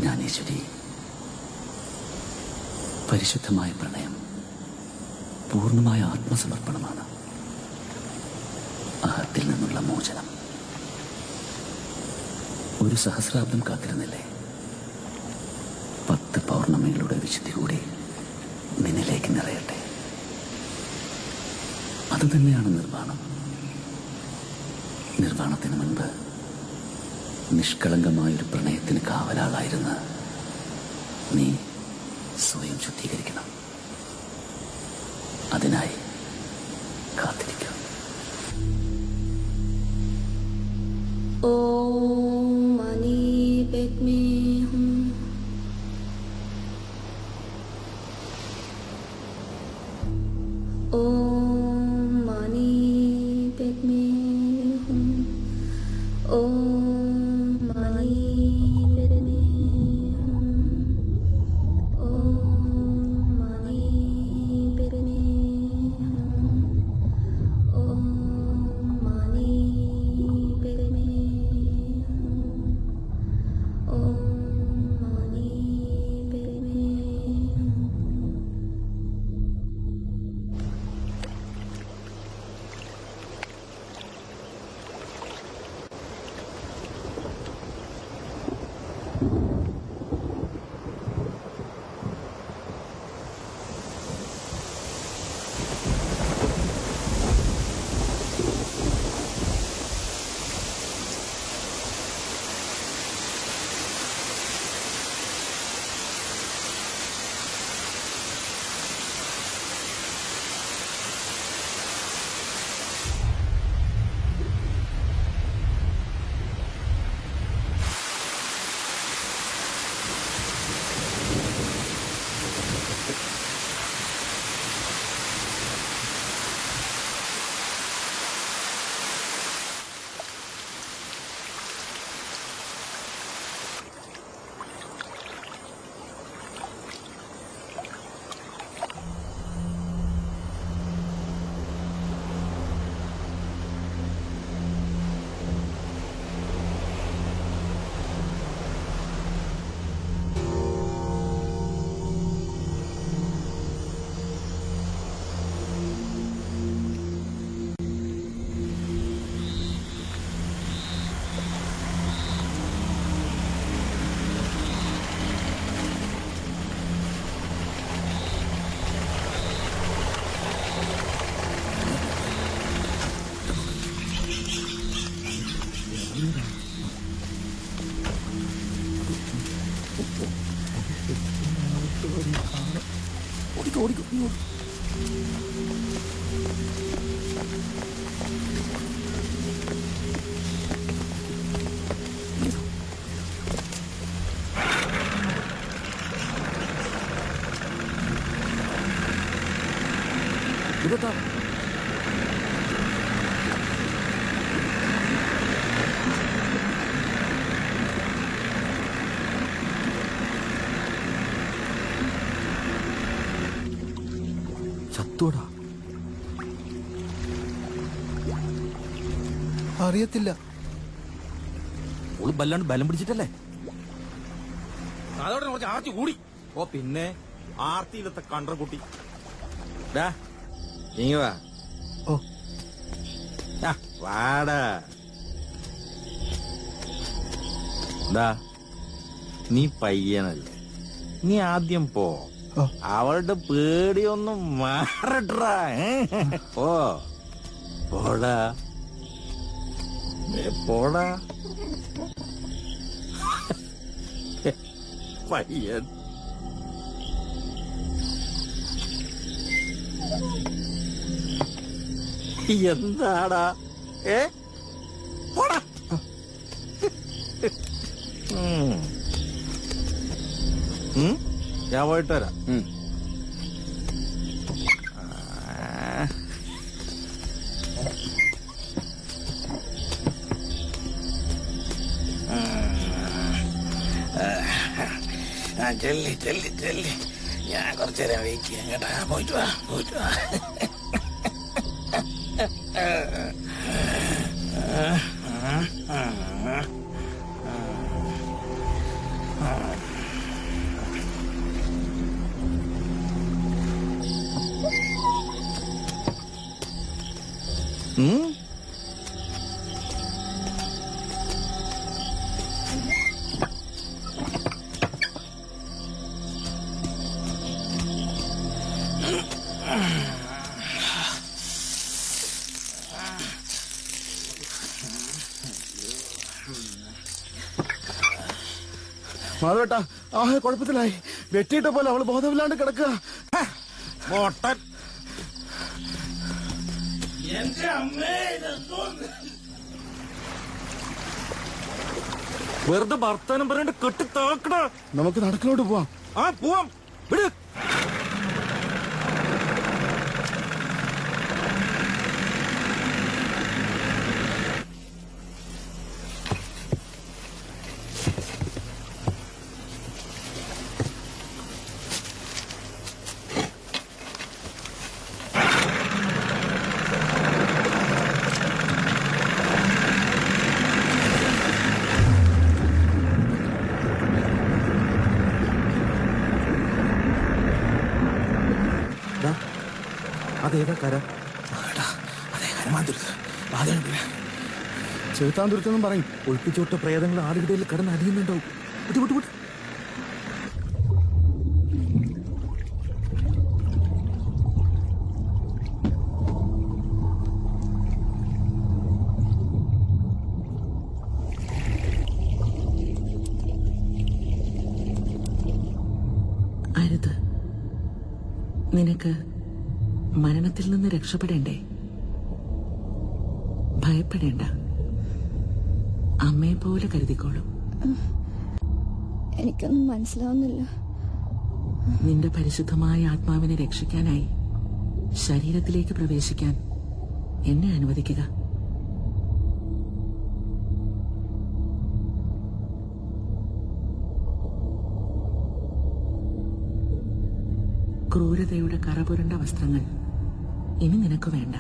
ജ്ഞാനേശ്വരി, പരിശുദ്ധമായ പ്രണയം പൂർണ്ണമായ ആത്മസമർപ്പണമാണ്. അഹത്തിൽ നിന്നുള്ള മോചനം. ഒരു സഹസ്രാബ്ദം കാത്തിരുന്നില്ലേ? 10 പൗർണമികളുടെ വിശുദ്ധി കൂടി നിന്നിലേക്ക് നിറയട്ടെ. അത് തന്നെയാണ് നിർവ്വാണം. നിർവ്വാണത്തിന് മുൻപ് നിഷ്കളങ്കമായൊരു പ്രണയത്തിന് കാവലാളായിരുന്ന നീ സ്വയം ശുദ്ധീകരിക്കണം. അതിനായി കാത്തിരിക്കും. Om Mani Padme Hum. Om Mani Padme Hum. Om Mani Padme Hum. Om Mani Padme Hum. Om Mani Padme Hum. Om Mani Padme Hum. ചത്തോടാ? അറിയത്തില്ല. ബല്ലാണ്ട് ബലം പിടിച്ചിട്ടല്ലേ? അതോടെ കുറച്ച് ആർത്തി കൂടി. ഓ പിന്നെ ആർത്തിയിലത്തെ കണ്ടർ കുട്ടി. ഇങ്ങ വാ. ഓ വാടാ. നീ പയ്യനല്ലേ, നീ ആദ്യം പോ. അവളുടെ പേടിയൊന്നും മാറട്ടാ. ഓ പോടാ പോടാ പയ്യൻ. എന്താടാ? പോടാ. ഞാൻ പോയിട്ട് വരാം. ചെല്ലി ചെല്ലി ചെല്ലി. ഞാൻ കുറച്ചേരം വെയിറ്റ് ചെയ്യാം കേട്ടാ. പോയിട്ട് വാ പോയിട്ട് വാ. മാധവേട്ടാ കുഴപ്പത്തിലായി. വെട്ടിയിട്ട പോലെ അവള് ബോധമില്ലാണ്ട് കിടക്കുക. മോട്ടൻ എന്റെ അമ്മേ ഇതെന്തോന്ന്? വെറുതെ ഭർത്താനം പറയണ്ട് കെട്ടി താക്കട. നമുക്ക് നടക്കിലോട്ട് പോവാം. ആ പോവാം. വിട്. അതേതാ കര? അതെ ഹനുമാന്തുരുത്ത്. വാതിലുണ്ട്. ചെറുത്താന്തുരുത്തെന്നും പറയും. ഒഴിപ്പിച്ചോട്ട പ്രേതങ്ങൾ ആടുകിടയിൽ കിടന്ന് അടിയുന്നുണ്ടാവും. വിട്ടു വിട്ടു വിട്ടു. അരുത്. നിനക്ക് മരണത്തിൽ നിന്ന് രക്ഷപ്പെടേണ്ടേ? ഭയപ്പെടേണ്ട. അമ്മയെ പോലെ കരുതിക്കോളും. എനിക്കൊന്നും മനസ്സിലാവുന്നില്ല. നിന്റെ പരിശുദ്ധമായ ആത്മാവിനെ രക്ഷിക്കാനായി ശരീരത്തിലേക്ക് പ്രവേശിക്കാൻ എന്നെ അനുവദിക്കുക. ക്രൂരതയുടെ കറപുരണ്ട വസ്ത്രങ്ങൾ ഇനി നിനക്ക് വേണ്ട.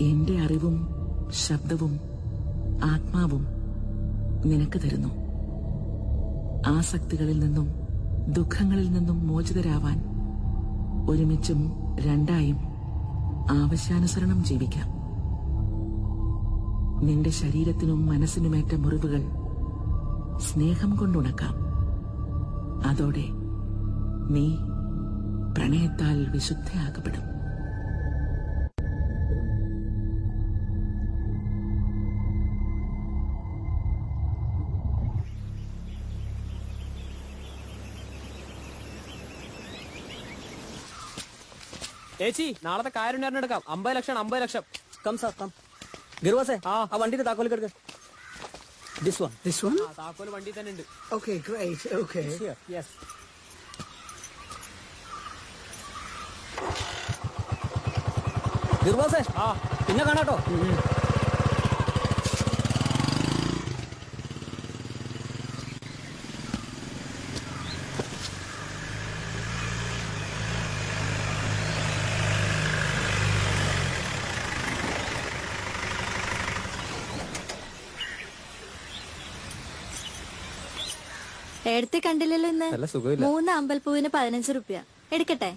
എന്റെ അറിവും ശബ്ദവും ആത്മാവും നിനക്ക് തരുന്നു. ആസക്തികളിൽ നിന്നും ദുഃഖങ്ങളിൽ നിന്നും മോചിതരാവാൻ ഒരുമിച്ചും രണ്ടായും ആവശ്യാനുസരണം ജീവിക്കാം. നിന്റെ ശരീരത്തിനും മനസ്സിനുമേറ്റ മുറിവുകൾ സ്നേഹം കൊണ്ടുണക്കാം. അതോടെ നീ പ്രണയത്താൽ വിശുദ്ധയാകപ്പെടും. ചേച്ചി നാളത്തെ കാര്യം എടുക്കാം. 50 ലക്ഷം 50 ലക്ഷം. कम साहब कम गिरवा से हाँ वंडी ने ताकोल करके this one താക്കോല് വണ്ടി തന്നെ ഉണ്ട്. okay great okay yes. गिरवा से പിന്നെ കാണാട്ടോ. എടുത്ത് കണ്ടില്ലല്ലോ ഇന്ന്. 3 അമ്പൽപ്പൂവിന് 15 രൂപ. എടുക്കട്ടെ?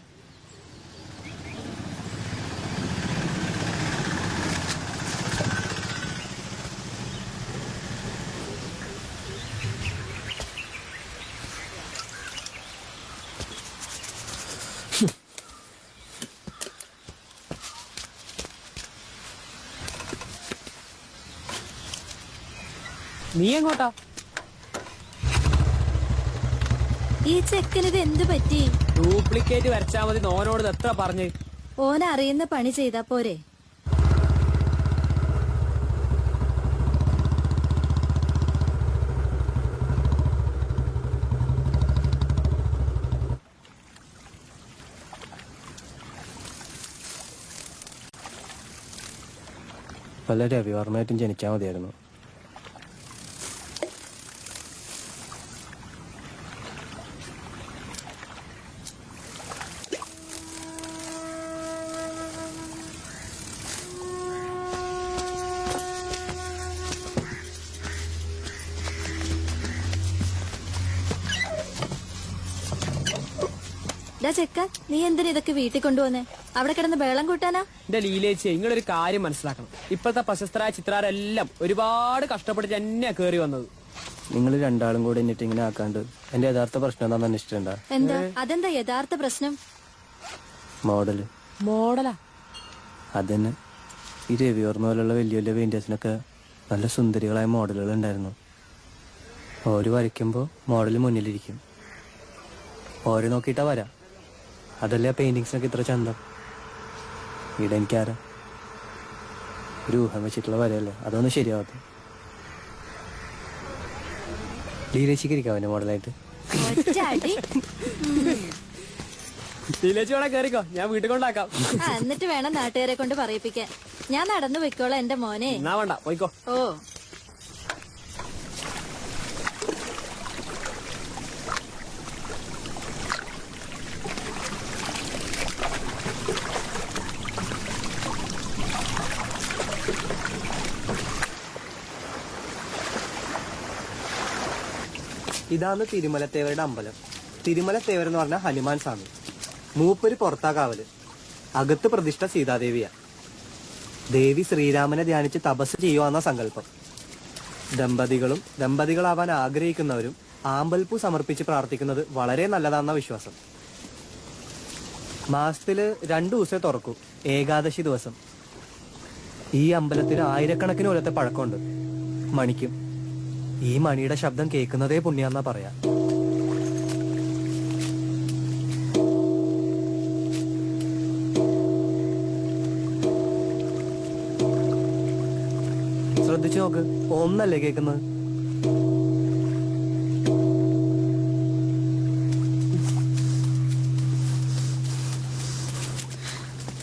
നീ എങ്ങോട്ടാ? ഈ ചെക്കനിത് എന്ത് പറ്റി? ഡ്യൂപ്ലിക്കേറ്റ് വരച്ചാ മതി. ഓനോട് എത്ര പറഞ്ഞ്? ഓൻ അറിയുന്ന പണി ചെയ്താ പോരെ? വല്ല രവിവർമ്മയായിട്ടും ജനിച്ചാൽ മതിയായിരുന്നു. ചെക്ക, നീ എന്തിനാ ഇതൊക്കെ വീട്ടിൽ കൊണ്ടുവന്നേ? അവിടെ കിടന്ന് ബേളം കൂട്ടാനാ? എന്റെ ലീലേച്ചി, നിങ്ങളൊരു കാര്യം മനസ്സിലാക്കണം. ഇപ്പോഴത്തെ പ്രശസ്തരായ ചിത്രകാരെല്ലാം ഒരുപാട് കഷ്ടപ്പെട്ട് തന്നെയാ കേറി വന്നത്. നിങ്ങൾ രണ്ടാളും കൂടെ എന്നിട്ട് ഇങ്ങനെ ആക്കാണ്ട് എന്റെ യഥാർത്ഥ പ്രശ്നം എന്താണെന്ന് അന്വേഷിച്ചിട്ടുണ്ടാ? എന്താ? അതെന്താ യഥാർത്ഥ പ്രശ്നം? മോഡല് മോഡലാ? അതന്നെ, ഈ രവിവർമ്മ പോലുള്ള വലിയ വലിയ പെയിന്റേഴ്സിനൊക്കെ നല്ല സുന്ദരികളായ മോഡലുകൾ ഉണ്ടായിരുന്നു. ഓര് വരയ്ക്കുമ്പോൾ മോഡൽ മുന്നിലിരിക്കും, ഓര് നോക്കിയിട്ടാ വരാം. അതല്ലേ ആ പെയിന്റിങ്സിനൊക്കെ ഇത്ര ചന്തം. ഇവിടെ എനിക്കാരാ, ഒരു ഊഹം വെച്ചിട്ടുള്ള വരയല്ലേ, അതൊന്നും ശരിയാവാത്ത. ലീലേച്ചിരിക്കാം അവന്റെ മോഡലായിട്ട്. ഒറ്റ അടി. ലീലേച്ചി വേണേ കേറിക്കോ, ഞാൻ വീട്ടിൽ കൊണ്ടാക്കാം. എന്നിട്ട് വേണം നാട്ടുകാരെ കൊണ്ട് പറയിപ്പിക്കാൻ. ഞാൻ നടന്നു വെക്കോളാം എന്റെ മോനെ. എന്നാ വേണ്ട, പോയിക്കോ. ഓ, ഇതാണ് തിരുമലത്തേവരുടെ അമ്പലം. തിരുമലത്തേവർ എന്ന് പറഞ്ഞാൽ ഹനുമാൻ സ്വാമി. മൂപ്പര് പുറത്താ കാവല്, അകത്ത് പ്രതിഷ്ഠ സീതാദേവിയാ. ദേവി ശ്രീരാമനെ ധ്യാനിച്ച് തപസ് ചെയ്യുവാന്ന സങ്കല്പം. ദമ്പതികളാവാൻ ആഗ്രഹിക്കുന്നവരും ആമ്പൽപ്പൂ സമർപ്പിച്ച് പ്രാർത്ഥിക്കുന്നത് വളരെ നല്ലതാണെന്ന വിശ്വാസം. മാസത്തില് 2 ദിവസമേ തുറക്കൂ, ഏകാദശി ദിവസം. ഈ അമ്പലത്തിന് ആയിരക്കണക്കിന് കൊല്ലത്തെ പഴക്കമുണ്ട്. മണിക്കും ഈ മണിയുടെ ശബ്ദം കേൾക്കുന്നതേ പുണ്യാന്നാ പറയാ. ശ്രദ്ധിച്ചു നോക്ക്, ഒന്നല്ലേ കേൾക്കുന്നത്.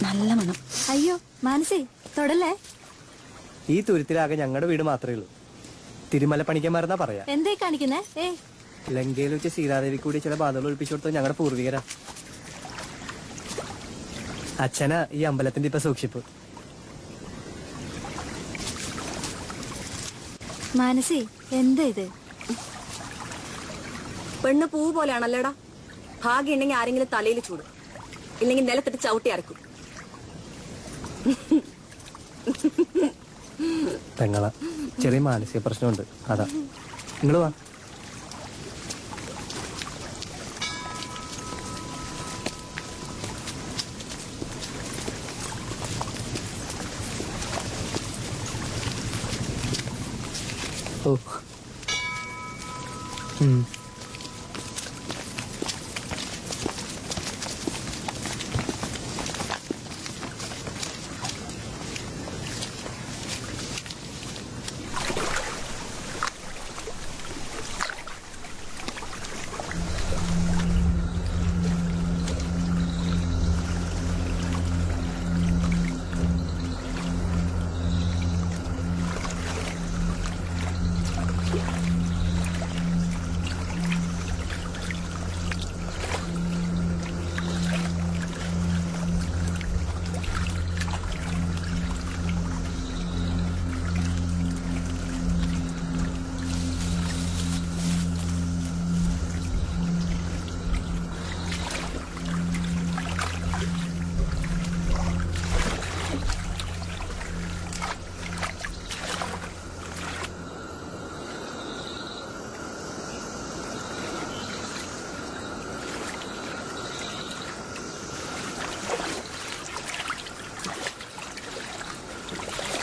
നല്ല മണം. അയ്യോ മാനസി, തൊടല്ലേ. ഈ തുരുത്തിലാകെ ഞങ്ങളുടെ വീട് മാത്രമേ ഉള്ളൂ. തിരുമല പണിക്കന്മാരെന്നാ പറയാ. എന്തേ കാണിക്കുന്നേ? ലങ്കയിൽ വെച്ച് സീതാദേവി കൂടി ചില ബാധകൾ ഒളിപ്പിച്ചു കൊടുത്തത് ഞങ്ങളുടെ പൂർവികരാ. അച്ഛനാ ഈ അമ്പലത്തിന്റെ ഇപ്പൊ സൂക്ഷിപ്പ്. മാനസി, എന്താ ഇത്? പെണ്ണ് പൂ പോലെയാണല്ലേടാ. ഭാഗ്യം ഉണ്ടെങ്കിൽ ആരെങ്കിലും തലയിൽ ചൂടും, ഇല്ലെങ്കിൽ നിലത്തിട്ട് ചവിട്ടി അരക്കും. പെങ്ങള ചെറിയ മാനസിക പ്രശ്നമുണ്ട്, അതാ. നിങ്ങള് വാ. ഓ,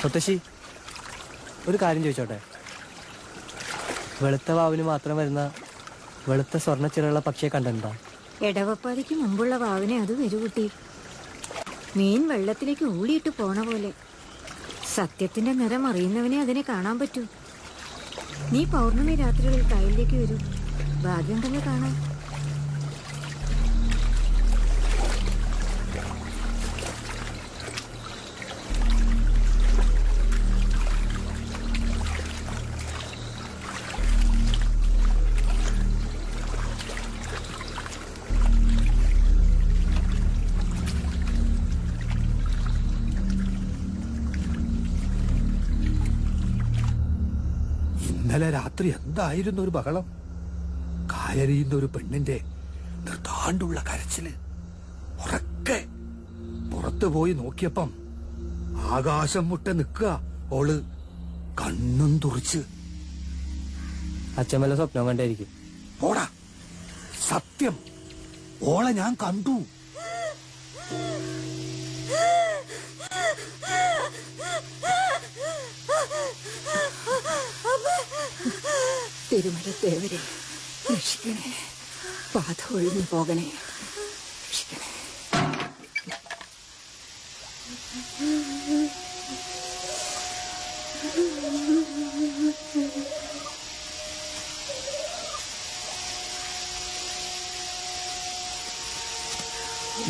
മുത്തശ്ശി, ഒരു കാര്യം ചോദിച്ചോട്ടെ. വെളുത്ത വാവിന് മാത്രം വരുന്ന വെളുത്ത സ്വർണ്ണച്ചിറയുള്ള പക്ഷിയെ കണ്ടിട്ടുണ്ടോ? എടവപ്പാതിക്ക് മുമ്പുള്ള വാവിനെ അത് വരുകുട്ടി. മീൻ വെള്ളത്തിലേക്ക് ഊളിയിട്ട് പോണ പോലെ. സത്യത്തിന്റെ നിറം അറിയുന്നവനെ അതിനെ കാണാൻ പറ്റൂ. നീ പൗർണമി രാത്രികളിൽ കായലിലേക്ക് വരൂ, ഭാഗ്യമുണ്ടെങ്കിൽ കാണാം. ഇന്നലെ രാത്രി എന്തായിരുന്നു ഒരു ബഹളം. കായറിയുന്ന ഒരു പെണ്ണിന്റെ നിർത്താണ്ടുള്ള കരച്ചില്. ഉറക്കെ പുറത്തു പോയി നോക്കിയപ്പം ആകാശം മുട്ട നിക്കുക ഓള്, കണ്ണും തുറിച്ച്. അച്ഛൻ വല്ല സ്വപ്നം കണ്ടായിരിക്കും. ഓടാ, സത്യം, ഓളെ ഞാൻ കണ്ടു. തിരുമലത്തേവരെ രക്ഷിക്കണേ, ബാധ ഒഴിഞ്ഞു പോകണേ, രക്ഷിക്കണേ.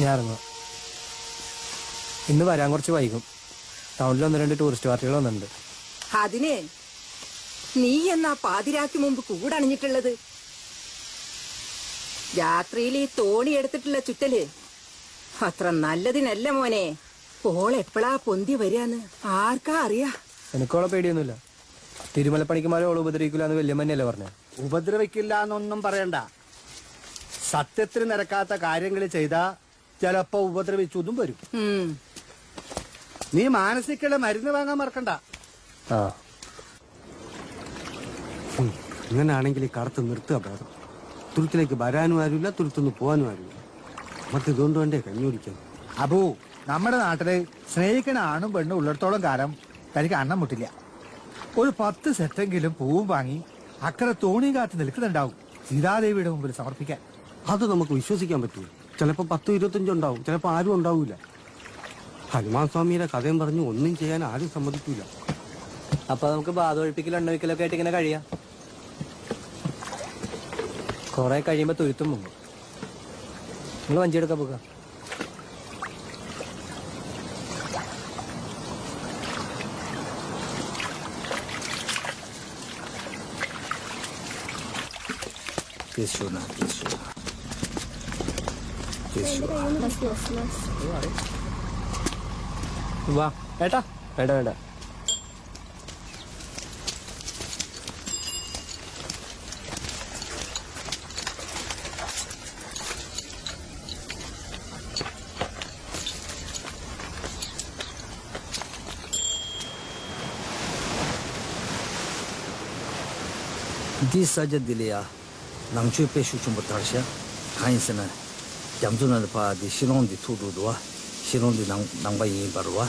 ഞാൻ ഇറങ്ങാം. ഇന്ന് വരാൻ കുറച്ച് വൈകും. ടൗണിൽ 1-2 ടൂറിസ്റ്റ് പാർട്ടികൾ വന്നിട്ടുണ്ട്. അതിന് നീ എന്നാ പാതിരാക്ക് മുമ്പ് കൂടണിഞ്ഞിട്ടുള്ളത്? രാത്രിയിൽ ഈ തോണി എടുത്തിട്ടുള്ള ചുറ്റല് അത്ര നല്ലതിനല്ല മോനെ. ഓളെപ്പോഴാ പൊന്തി വരികന്ന് ആർക്കാ അറിയാ? എനിക്കോളെ പേടിയൊന്നുമില്ല. തിരുമലപ്പണിക്കുമാരെ ഓള് ഉപദ്രവിക്കില്ല എന്ന് വല്യമ്മന്നല്ലേ പറഞ്ഞേ. ഉപദ്രവിക്കില്ല എന്നൊന്നും പറയണ്ട. സത്യത്തിന് നിരക്കാത്ത കാര്യങ്ങൾ ചെയ്താ ചിലപ്പോ ഉപദ്രവിച്ചതും വരും. നീ മാനസിക്കുള്ള മരുന്ന് വാങ്ങാൻ മറക്കണ്ട. ആ, ഇങ്ങനാണെങ്കിൽ ഈ കടത്ത് നിർത്തുക ഭേദം. തുരുത്തിലേക്ക് വരാനും ആരുമില്ല, തുരുത്തുനിന്ന് പോകാനും ആരുമില്ല. മറ്റിതുകൊണ്ട് വേണ്ടേ കഞ്ഞുപിടിക്കാൻ. അബു, നമ്മുടെ നാട്ടില് സ്നേഹിക്കണ ആണും പെണ്ണും ഉള്ളിടത്തോളം കാലം തനിക്ക് അന്നം മുട്ടില്ല. ഒരു 10 സെറ്റെങ്കിലും പൂവും വാങ്ങി അക്കരെ തോണിയും കാത്ത് നിൽക്കുന്നുണ്ടാവും സീതാദേവിയുടെ മുമ്പിൽ സമർപ്പിക്കാൻ. അത് നമുക്ക് വിശ്വസിക്കാൻ പറ്റൂ. ചിലപ്പോൾ 10-25 ഉണ്ടാവും, ചിലപ്പോൾ ആരും ഉണ്ടാവൂല. ഹനുമാൻ സ്വാമിയുടെ കഥയും പറഞ്ഞ് ഒന്നും ചെയ്യാൻ ആരും സമ്മതിക്കൂല. അപ്പൊ നമുക്ക് ബാധ ഒഴിപ്പിക്കലും എണ്ണൊഴിക്കലൊക്കെ ആയിട്ട് ഇങ്ങനെ കഴിയാം. കൊറേ കഴിയുമ്പോ തുരുത്തും മുമ്പ് നിങ്ങൾ വഞ്ചിയെടുക്കാൻ പോക. വാ ഏട്ടാ. വേണ്ട വേണ്ട. Di saja dilia, nangcui peshu cumbu tarsha, kainsana, jamzuna pa di shilong di tudu dua, shilong di nangba yin barwa.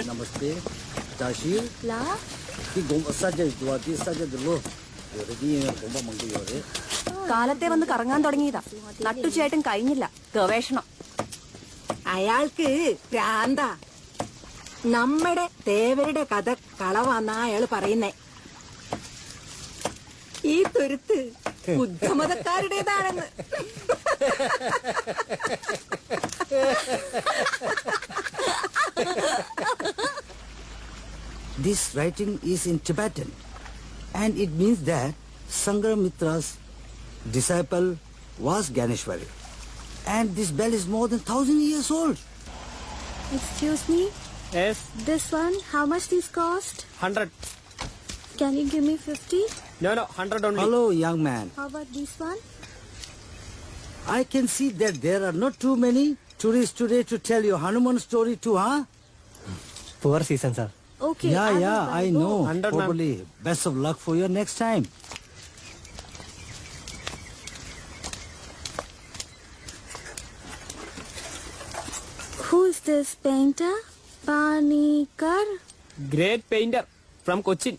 Namaste. Tashir. La? Di gomba saja dua di saja dulu. Yore di gomba manggu yore. കാലത്തെ വന്ന് കറങ്ങാൻ തുടങ്ങിയതാ. നട്ടുച്ചയായിട്ടും കഴിഞ്ഞില്ല ഗവേഷണം. അയാൾക്ക് ഭ്രാന്ത. നമ്മുടെ തേവരുടെ കഥ കളവാന്നാ അയാള് പറയുന്നേ. ഈ തുരുത്ത് ബുദ്ധമതക്കാരുടേതാണെന്ന്. This writing is in Tibetan, and it means that Sangramitra's disciple was Ganeshwari, and this bell is more than 1,000 years old. Excuse me? Yes, This one, how much this cost? 100. Can you give me 50? No, 100 only. Hello, young man. How about this one? I can see that there are not too many tourists today to tell you Hanuman story too, huh? Poor season, sir. Okay. Yeah, I know. 100, ma'am. Probably. Best of luck for your next time. Who is this painter? Panikar? Great painter from Cochin.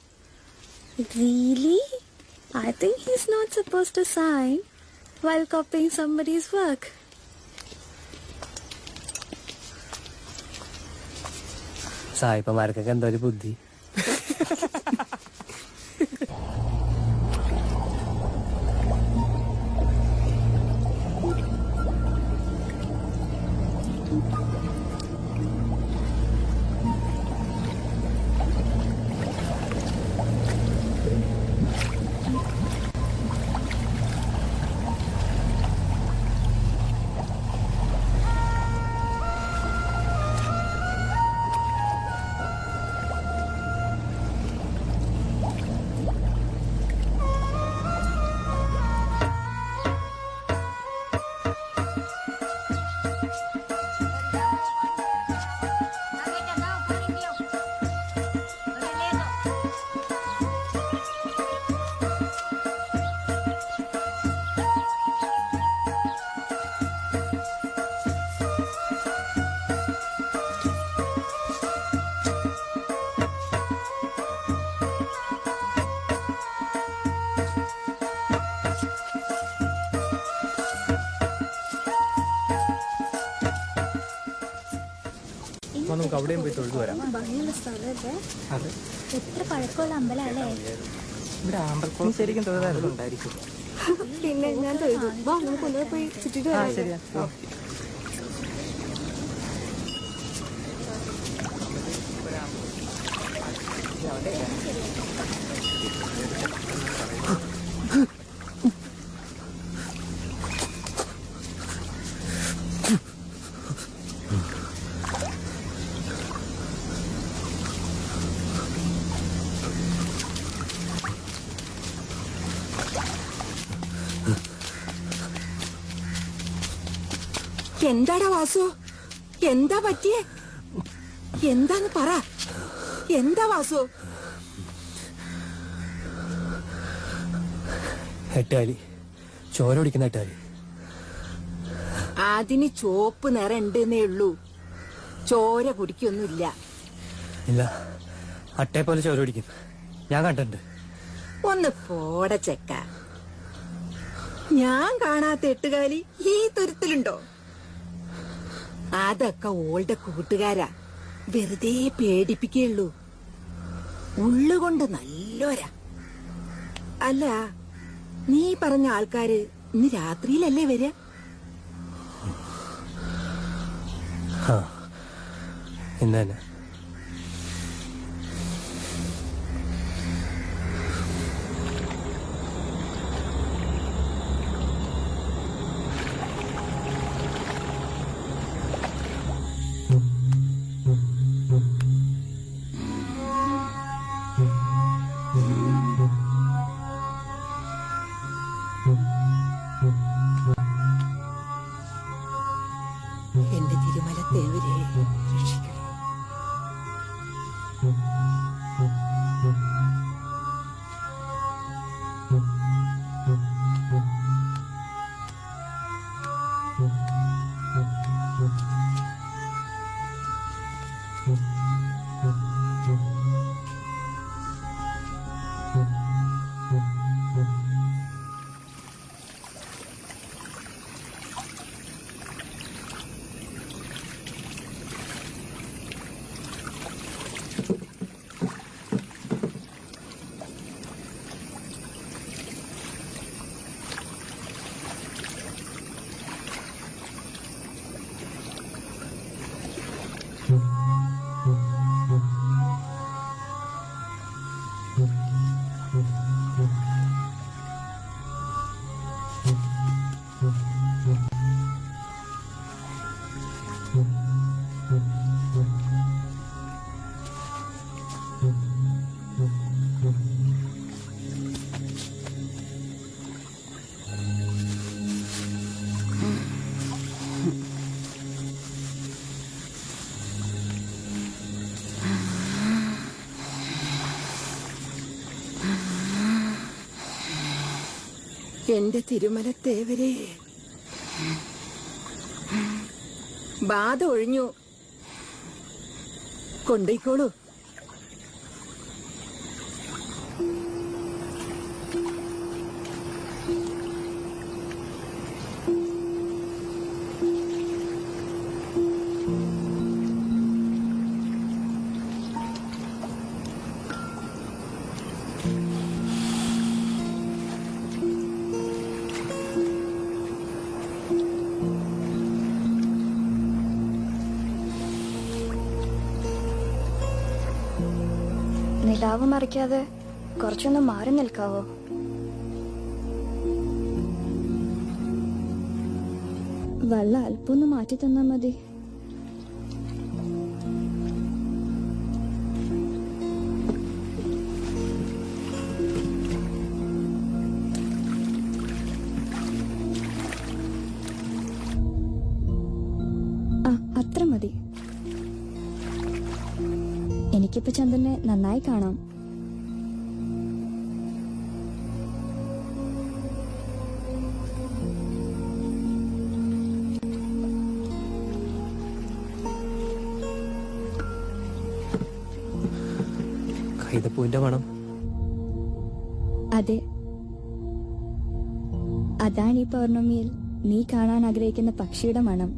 Really? I think he's not supposed to sign while copying somebody's work. സായിപ്പന്മാർക്കൊക്കെ എന്തോ ഒരു ബുദ്ധി. നമുക്ക് അവിടെയും പോയി തൊഴുതു വരാം. എത്ര പഴക്കമുള്ള അമ്പലല്ലേ? ഇവിടെ അമ്പലക്കുളം ശരിക്കും തൊഴുതായിരുന്നു ഉണ്ടായിരിക്കും. പിന്നെ ഞാൻ തൊഴുതു. വാ നമുക്ക് ഒന്നുകൂടെ പോയി ചുറ്റിട്ട് വരാം. ശരിയാ. എന്താടാ വാസു? എന്താ പറ്റിയേ? എന്താന്ന് പറ. എന്താ വാസു? എട്ടാലി ചോര കുടിക്കുന്ന എട്ടാലി. അതിന് ചോപ്പ് നിറം ഉണ്ടെന്നേ ഉള്ളൂ, ചോര കുടിക്കൊന്നുമില്ല. ഇല്ല, അട്ടയെ പോലെ ചോര കുടിക്കും, ഞാൻ കണ്ടിട്ടുണ്ട്. ഒന്ന് പോട ചെക്ക. ഞാൻ കാണാത്ത എട്ടുകാലി ഈ തുരുത്തിലുണ്ടോ? അതൊക്കെ ഓളുടെ കൂട്ടുകാരാ, വെറുതെ പേടിപ്പിക്കുള്ളൂ. ഉള്ളുകൊണ്ട് നല്ലോരാ. അല്ല, നീ പറഞ്ഞ ആൾക്കാര് ഇന്ന് രാത്രിയിലല്ലേ വരിക? ഇന്ന് തന്നെ. എന്റെ തിരുമലത്തേവരെ രക്ഷിക്കണം. എന്റെ തിരുമലത്തേവരെ, ബാധ ഒഴിഞ്ഞു. കൊണ്ടേക്കോളൂ. നിലാവ് മറിക്കാതെ കുറച്ചൊന്ന് മാറി നിൽക്കാവോ? വെള്ളം അല്പൊന്ന് മാറ്റി തന്നാ മതി. അത്ര മതി. എനിക്കിപ്പോ ചന്ദ്രനെ നന്നായി കാണാം. കൈതപ്പൂവിന്റെ മണം. അതെ, അതാണ് ഈ പൗർണമിയിൽ നീ കാണാൻ ആഗ്രഹിക്കുന്ന പക്ഷിയുടെ മണം.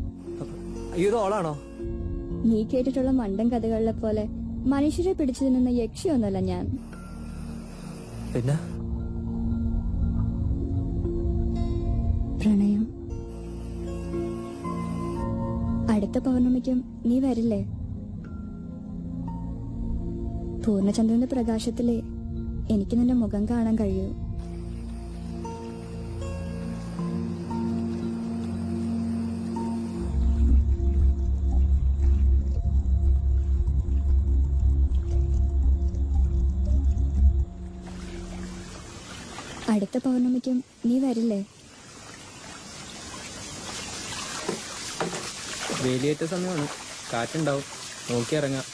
ഇത് ഓളാണോ? നീ കേട്ടിട്ടുള്ള മണ്ടൻ കഥകളിലെ പോലെ മനുഷ്യരെ പിടിച്ചു തിന്നുന്ന യക്ഷിയൊന്നുമല്ല ഞാൻ. പിന്നെ പ്രണയം. അടുത്ത പൗർണമിക്കും നീ വരില്ലേ? പൂർണ്ണചന്ദ്രന്റെ പ്രകാശത്തിലെ എനിക്ക് നിന്റെ മുഖം കാണാൻ കഴിയൂ. അടുത്ത പൗർണമിക്കും നീ വരില്ലേ? വേലിയേറ്റ സമയമാണ്, കാറ്റുണ്ടാവും, നോക്കി ഇറങ്ങാം.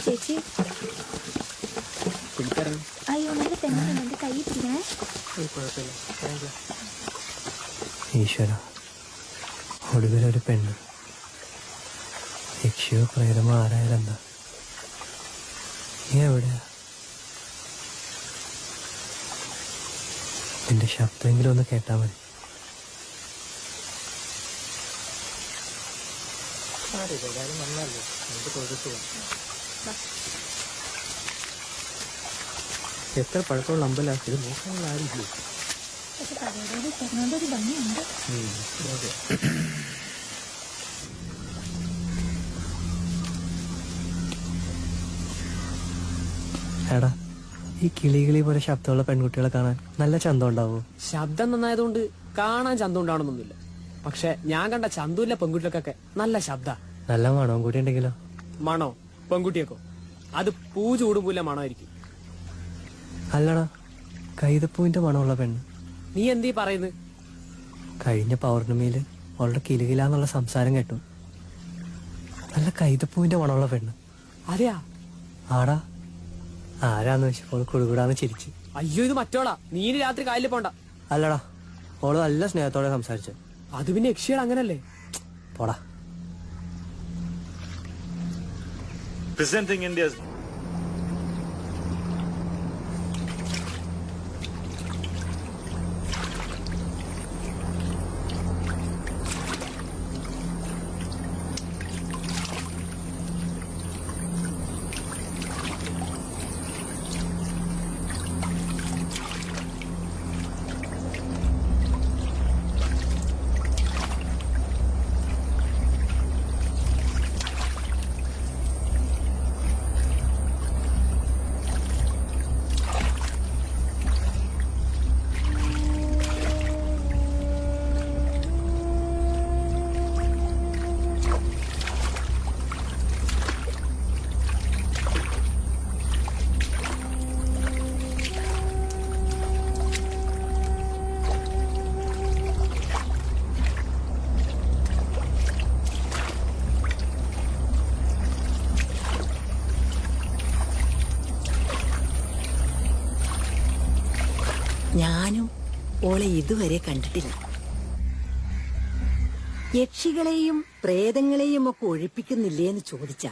ചേച്ചി പിടിച്ചിറങ്ങും. അയ്യോ, നല്ല തെങ്ങുണ്ട്, കൈ പിടിക്കണേ. ഈശ്വര, ഒടുവിലൊരു പെണ്ണ്. യക്ഷിയോ പ്രേതമോ ആരായാലെന്താ? നീ എവിടെയാ? നിന്റെ ശബ്ദമെങ്കിലും ഒന്ന് കേട്ടാ മതി. എത്ര പഴക്കമുള്ള അമ്പല, ഇത് നോക്കാനുള്ള ആരില്ലേ? എടാ, ഈ കിളി പോലെ ശബ്ദമുള്ള പെൺകുട്ടികളെ കാണാൻ നല്ല ചന്തം ഉണ്ടാവോ? ശബ്ദം നന്നായതുകൊണ്ട് കാണാൻ ചന്തം ഉണ്ടാവണമെന്നൊന്നുമില്ല. പക്ഷെ ഞാൻ കണ്ട ചന്തമില്ല പെൺകുട്ടികൾക്കൊക്കെ നല്ല ശബ്ദ. നല്ല മണവും കൂടി ഉണ്ടെങ്കിലോ? മണോ? പെൺകുട്ടിയൊക്കെ അത് പൂ ചൂടുമ്പോലെ മണമായിരിക്കും. അല്ലടാ, കൈതപ്പൂവിന്റെ മണമുള്ള പെണ്ണ്. നീ എന്തീ പറയുന്നത്? കഴിഞ്ഞ പൗർണമിയില് അവളുടെ കിലുകിലാന്നുള്ള സംസാരം കേട്ടു. നല്ല കൈതപ്പൂവിന്റെ മണമുള്ള പെണ്ണ്. അതെയാ? ആടാ, ആരാന്ന് വെച്ചപ്പോൾ കുടുകൂടാന്ന് ചിരിച്ച്. അയ്യോ, ഇത് മറ്റോളാ. നീ രാത്രി കായലിൽ പോണ്ട. അല്ലടാ, ഓള് നല്ല സ്നേഹത്തോടെ സംസാരിച്ചു. അത് പിന്നെ യക്ഷികൾ അങ്ങനല്ലേ? പോടാ. Presenting India's ഞാനും ഓളെ ഇതുവരെ കണ്ടിട്ടില്ല. യക്ഷികളെയും പ്രേതങ്ങളെയും ഒക്കെ ഒഴിപ്പിക്കുന്നില്ലേന്ന് ചോദിച്ച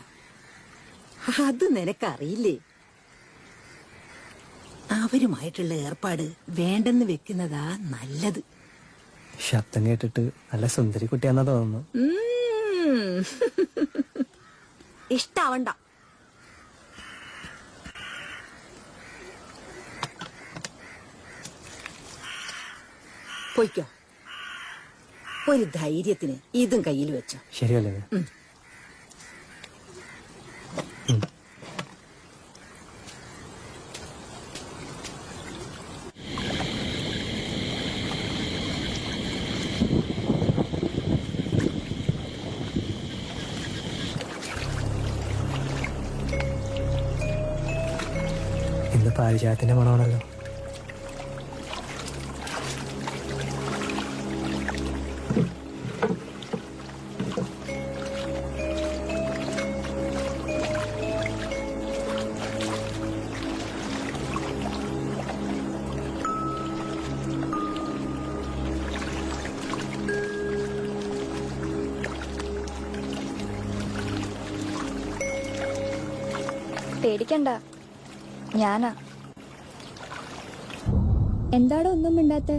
അത് നിനക്കറിയില്ലേ? അവരുമായിട്ടുള്ള ഏർപ്പാട് വേണ്ടെന്ന് വെക്കുന്നതാ നല്ലത്. ശബ്ദം കേട്ടിട്ട് നല്ല സുന്ദരി കുട്ടിയാന്നാ തോന്നുന്നു. ഇഷ്ടാവണ്ട. പൊയ്ക്കോ. ഒരു ധൈര്യത്തിന് ഇതും കയ്യിൽ വെച്ചോ. ശരിയല്ലേ? ഇന്ന് പാരിജാതത്തിന്റെ മണമാണല്ലോ. പേടിക്കണ്ട, ഞാനാ. എന്താടോ ഒന്നും മിണ്ടാത്തെ?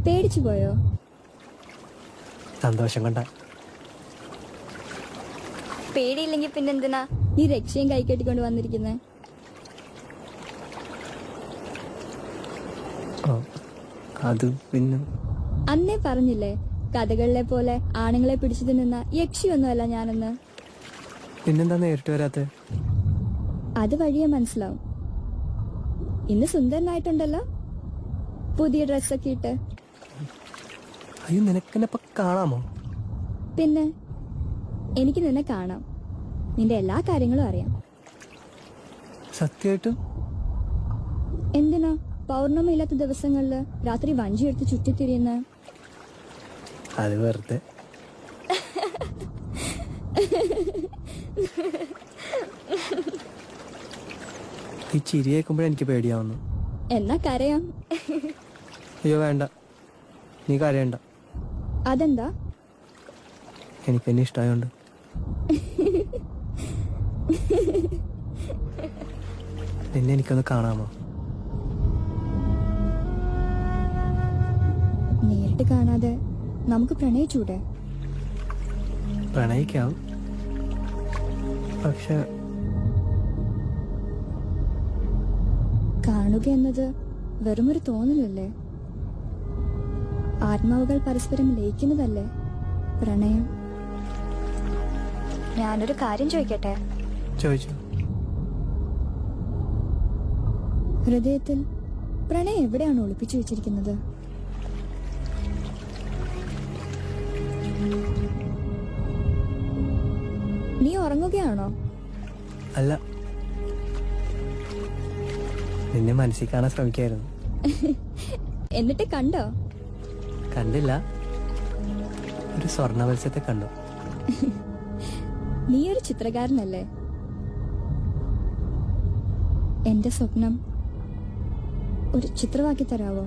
പേടിച്ചു പോയോ? സന്തോഷം കൊണ്ട. പേടിയില്ലെങ്കിൽ പിന്നെന്തിനാ നീ രക്ഷയും കൈകെട്ടിക്കൊണ്ട് വന്നിരിക്കുന്നേ? അത് പിന്നെ അന്നേ പറഞ്ഞില്ലേ കഥകളിലെ പോലെ ആണുങ്ങളെ പിടിച്ചു തിന്നുന്ന യക്ഷിയൊന്നുമല്ല ഞാനെന്ന്. പിന്നെന്താ നേരിട്ട് വരാത്തെ? അത് വഴിയെ മനസ്സിലാവും. ഇന്ന് സുന്ദരനായിട്ടുണ്ടല്ലോ, പുതിയ ഡ്രസ്സൊക്കെ ഇട്ട്. അയ്യോ, നിനക്കെന്നെപ്പോ കാണാമോ? പിന്നെ എനിക്ക് നിന്നെ കാണാം. നിന്റെ എല്ലാ കാര്യങ്ങളും അറിയാം. സത്യമായിട്ടും? എന്തിനാ പൗർണമി ഇല്ലാത്ത ദിവസങ്ങളില് രാത്രി വഞ്ചി എടുത്ത് ചുറ്റിത്തിരിയുന്ന? അത് വെറുതെ. ഈ ചിരി കേൾക്കുമ്പോഴേ എനിക്ക് പേടിയാവുന്നു. എന്നാ കരയാം. അയ്യോ വേണ്ട, നീ കരയണ്ട. അതെന്താ? എനിക്കെന്നെ ഇഷ്ടമായോണ്ട്. നിന്നെ എനിക്കൊന്ന് കാണാമോ? നേരിട്ട് കാണാതെ നമുക്ക് പ്രണയിച്ചൂടെ? പ്രണയിക്കാം, പക്ഷെ കാണുക എന്നത് വെറുമൊരു തോന്നലല്ലേ? ആത്മാവുകൾ പരസ്പരം ലയിക്കുന്നതല്ലേ പ്രണയം? ഞാനൊരു കാര്യം ചോദിക്കട്ടെ? ചോദിച്ചു. ഹൃദയത്തിൽ പ്രണയം എവിടെയാണ് ഒളിപ്പിച്ചു വെച്ചിരിക്കുന്നത്? നീ ഉറങ്ങുകയാണോ? അല്ല, നിന്നെ മനസ്സിൽ കാണാൻ ശ്രമിക്കായിരുന്നു. എന്നിട്ട് കണ്ടോ? കണ്ടില്ല, ഒരു സ്വർണ്ണ മത്സ്യത്തെ കണ്ടു. നീ ഒരു ചിത്രകാരനല്ലേ? എന്റെ സ്വപ്നം ഒരു ചിത്രമാക്കി തരാവോ?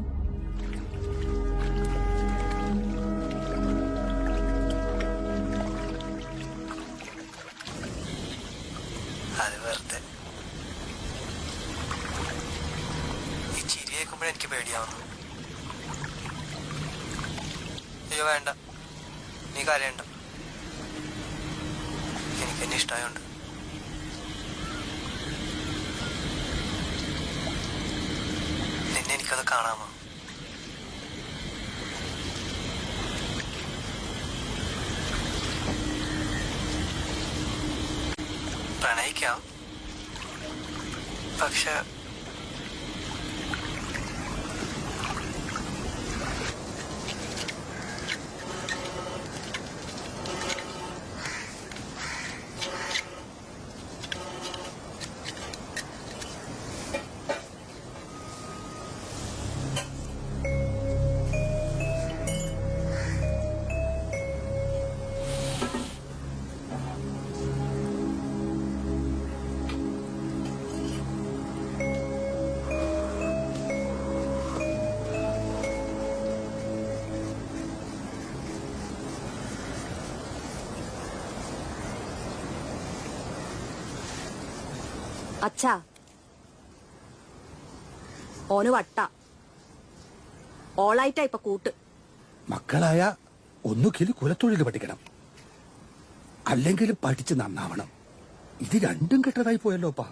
അത് വെറുതെ. ഈ ചിരി കേൾക്കുമ്പോഴേ എനിക്ക് പേടിയാവുന്നു. അയ്യോ വേണ്ട, നീ കരയണ്ട. എനിക്കെന്നെ ഇഷ്ടമായോണ്ട്. നിന്നെ എനിക്കത് കാണാമോ? പ്രണയിക്കാം, പക്ഷെ അച്ഛാ ഓന് വട്ട ഓളായിട്ടാ ഇപ്പൊ കൂട്ട്. മക്കളായ ഒന്നുകിൽ കുലത്തൊഴിൽ പഠിക്കണം, അല്ലെങ്കിൽ പഠിച്ച് നന്നാവണം. ഇത് രണ്ടും കെട്ടതായി പോയല്ലോപ്പാ.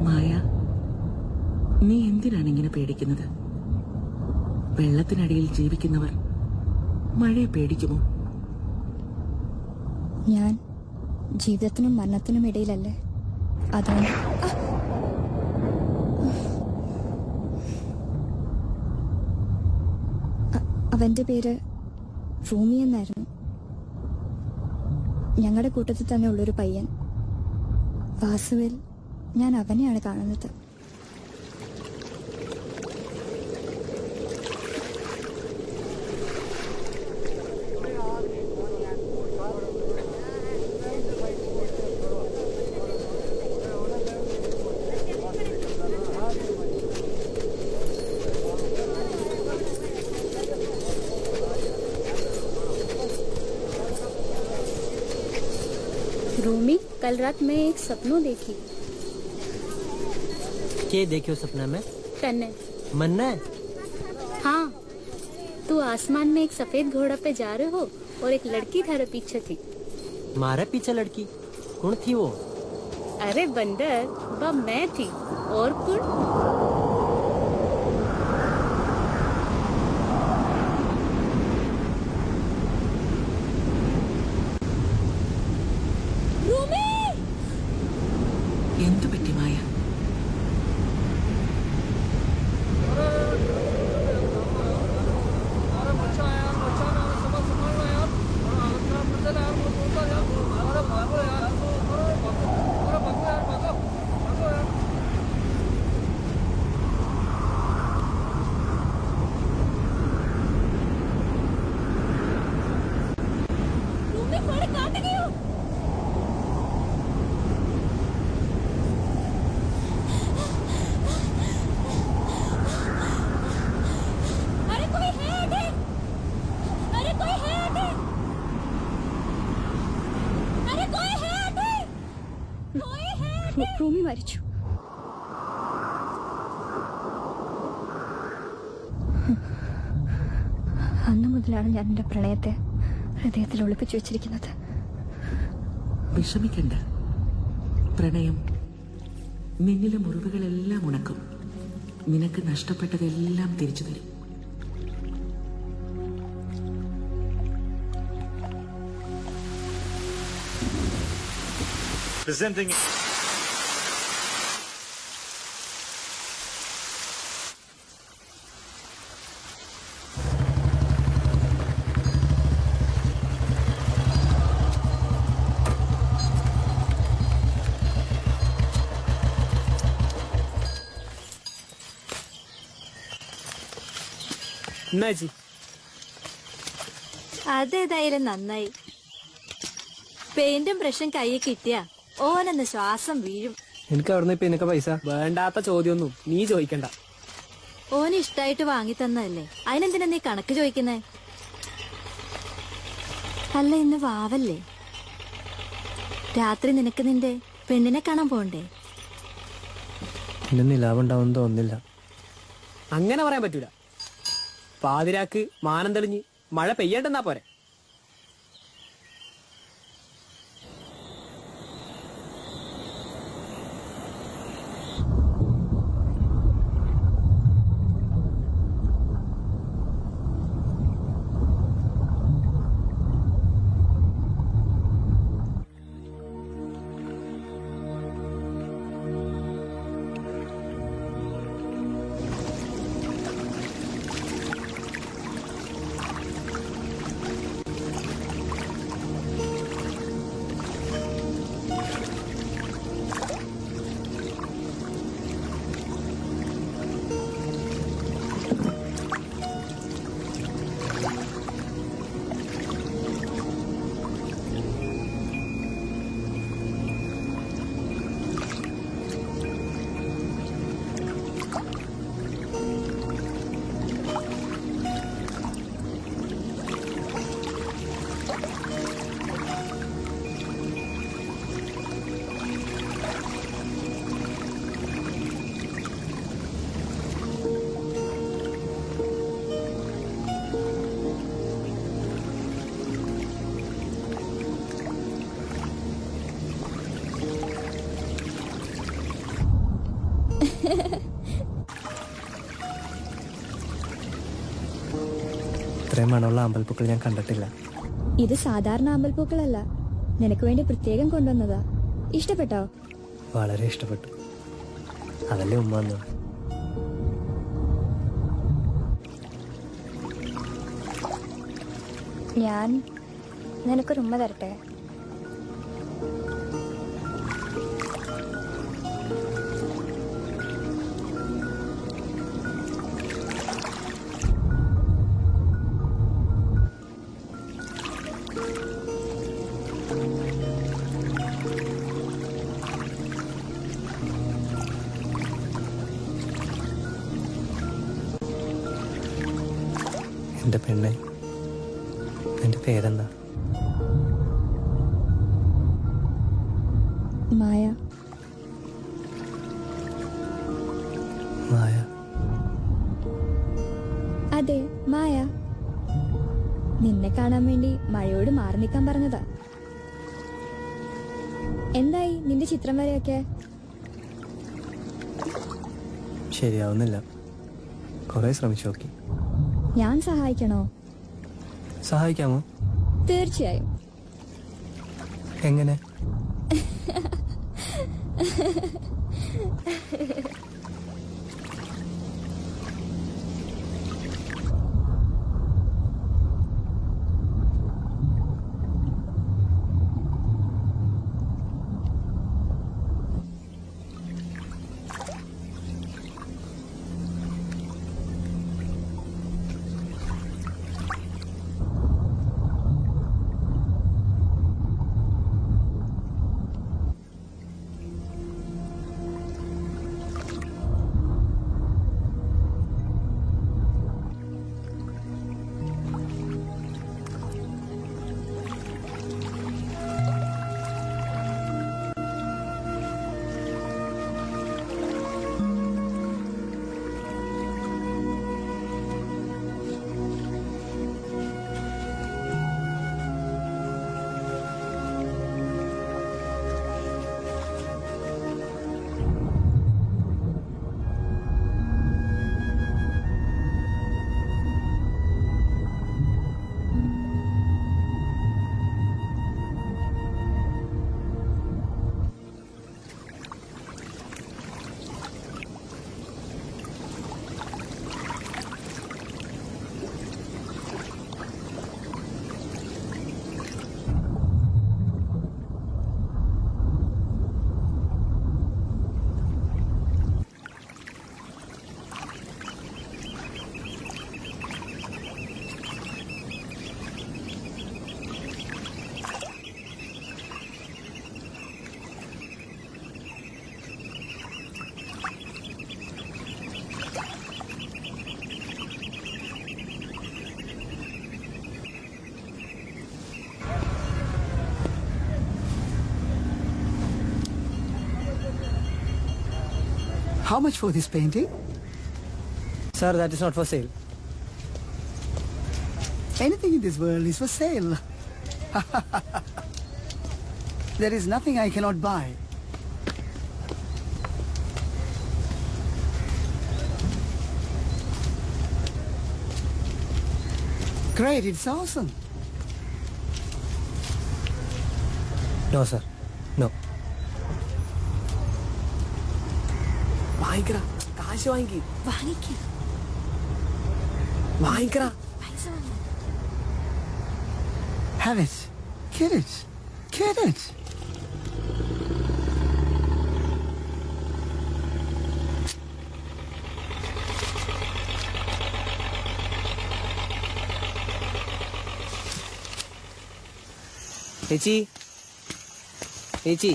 മായ, നീ എന്തിനാണ് ഇങ്ങനെ പേടിക്കുന്നത്? വെള്ളത്തിനടിയിൽ ജീവിക്കുന്നവർ മഴയെ പേടിക്കുമോ? ഞാൻ ജീവിതത്തിനും മരണത്തിനും ഇടയിലല്ലേ, അതുകൊണ്ട്. അവന്റെ പേര് റൂമി എന്നായിരുന്നു. ഞങ്ങളുടെ കൂട്ടത്തിൽ തന്നെ ഉള്ളൊരു പയ്യൻ. വാസുവിൽ ഞാൻ അവനെയാണ് കാണുന്നത്. रूमी, कल रात मैं एक सपनों देखी। क्या देखियो सपना में? तन्ने मन्ना है? हाँ, तू आसमान में एक सफेद घोड़ा पे जा रहे हो और एक लड़की थारे पीछे थी। मारे पीछे लड़की कौन थी वो? अरे बंदर, वह मैं थी और कौन? എന്തു പറ്റി മായ? റൂമി മരിച്ചു. അന്നു മുതലാണ് ഞാൻ എന്റെ പ്രണയത്തെ ഹൃദയത്തിൽ ഒളിപ്പിച്ചു വെച്ചിരിക്കുന്നത്. വിഷമിക്കണ്ട. പ്രണയം നിന്നിലെ മുറിവുകളെല്ലാം ഉണക്കും. നിനക്ക് നഷ്ടപ്പെട്ടതെല്ലാം തിരിച്ചു തരും. Presenting അതേതായാലും നന്നായി. പെയിന്റും ബ്രഷും കയ്യിൽ കിട്ടിയ ഓനെന്ന് ശ്വാസം വീഴും. എനിക്ക് അവിടുന്ന് ഇപ്പൊ എനിക്ക് പൈസ വേണ്ടാത്ത ചോദ്യമൊന്നും നീ ചോദിക്കണ്ട. ഓന് ഇഷ്ടായിട്ട് വാങ്ങി തന്നതല്ലേ, അതിനെന്തിനാ നീ കണക്ക് ചോദിക്കുന്നേ? അല്ല, ഇന്ന് വാവല്ലേ? രാത്രി നിനക്ക് നിന്റെ പെണ്ണിനെ കാണാൻ പോണ്ടേ? ഇന്ന് നിലാവുണ്ടാവും തോന്നില്ല. അങ്ങനെ പറയാൻ പറ്റൂല. പാതിരാക്ക് മാനം തെളിഞ്ഞ് മഴ പെയ്യണ്ടെന്നാ പോരെ. ഇത്രയും മണമുള്ള അമ്പൽപ്പൂക്കൾ ഞാൻ കണ്ടിട്ടില്ല. ഇത് സാധാരണ അമ്പൽപ്പൂക്കളല്ല, നിനക്ക് വേണ്ടി പ്രത്യേകം കൊണ്ടുവന്നതാ. ഇഷ്ടപ്പെട്ടോ? വളരെ ഇഷ്ടപ്പെട്ടു. അതല്ലേ ഉമ്മ വന്നു. ഞാൻ നിനക്കൊരു ഉമ്മ തരട്ടെ? എന്റെ പെണ്ണെ, എന്റെ പേരെന്താ? മായ. മായ? അതെ, മായ. നിന്നെ കാണാൻ വേണ്ടി മഴയോട് മാറി നിൽക്കാൻ പറഞ്ഞതാ. എന്തായി നിന്റെ ചിത്രം വരെയൊക്കെ? ശരിയാവുന്നില്ല. കുറെ ശ്രമിച്ചു നോക്കി. ഞാൻ സഹായിക്കണോ? സഹായിക്കാമോ? തീർച്ചയായും. എങ്ങനെ? How much for this painting? Sir, that is not for sale. Anything in this world is for sale. There is nothing I cannot buy. Great, it's awesome. No, sir. No. വാങ്ങിക്കടാ, കാശ് വാങ്ങിക്ക്. വാങ്ങിക്കടാ. Have it. Get it. Get it. ചേച്ചി, ചേച്ചി,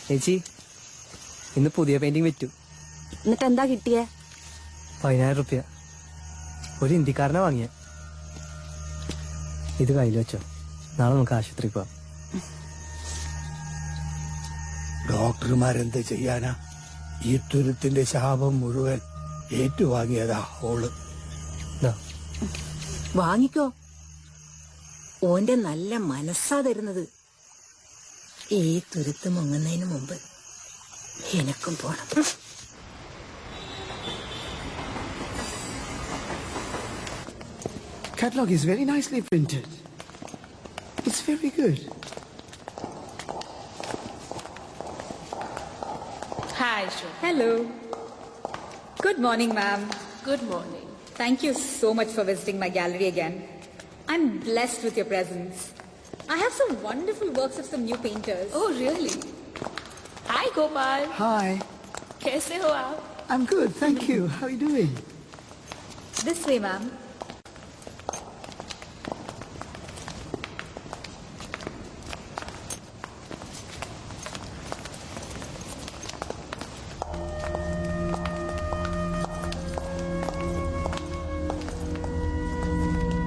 ചേച്ചി, ഇന്ന് പുതിയ painting വിറ്റു. എന്നിട്ട് എന്താ കിട്ടിയേ? 10,000 റുപ്യ. ഒരു ഹിന്ദിക്കാരനെ വാങ്ങിയ. ഇത് കയ്യിൽ വെച്ചോ, നാളെ നമുക്ക് ആശുപത്രി പോവാം. ഡോക്ടർമാരെന്ത് ചെയ്യാനാ? ഈ തുരുത്തിന്റെ ശാപം മുഴുവൻ ഏറ്റുവാങ്ങിയതാ ഓള്. വാങ്ങിക്കോ, ഓന്റെ നല്ല മനസ്സാ തരുന്നത്. ഈ തുരുത്ത് മുങ്ങുന്നതിന് മുമ്പ് എനക്കും പോണം. Catalogue is very nicely printed. It's very good. Hi, Shweta. Hello. Good morning, ma'am. Good morning. Thank you so much for visiting my gallery again. I'm blessed with your presence. I have some wonderful works of some new painters. Oh, really? Hi, Gopal. Hi. कैसे हो आप? I'm good, thank you. How are you doing? This way, ma'am.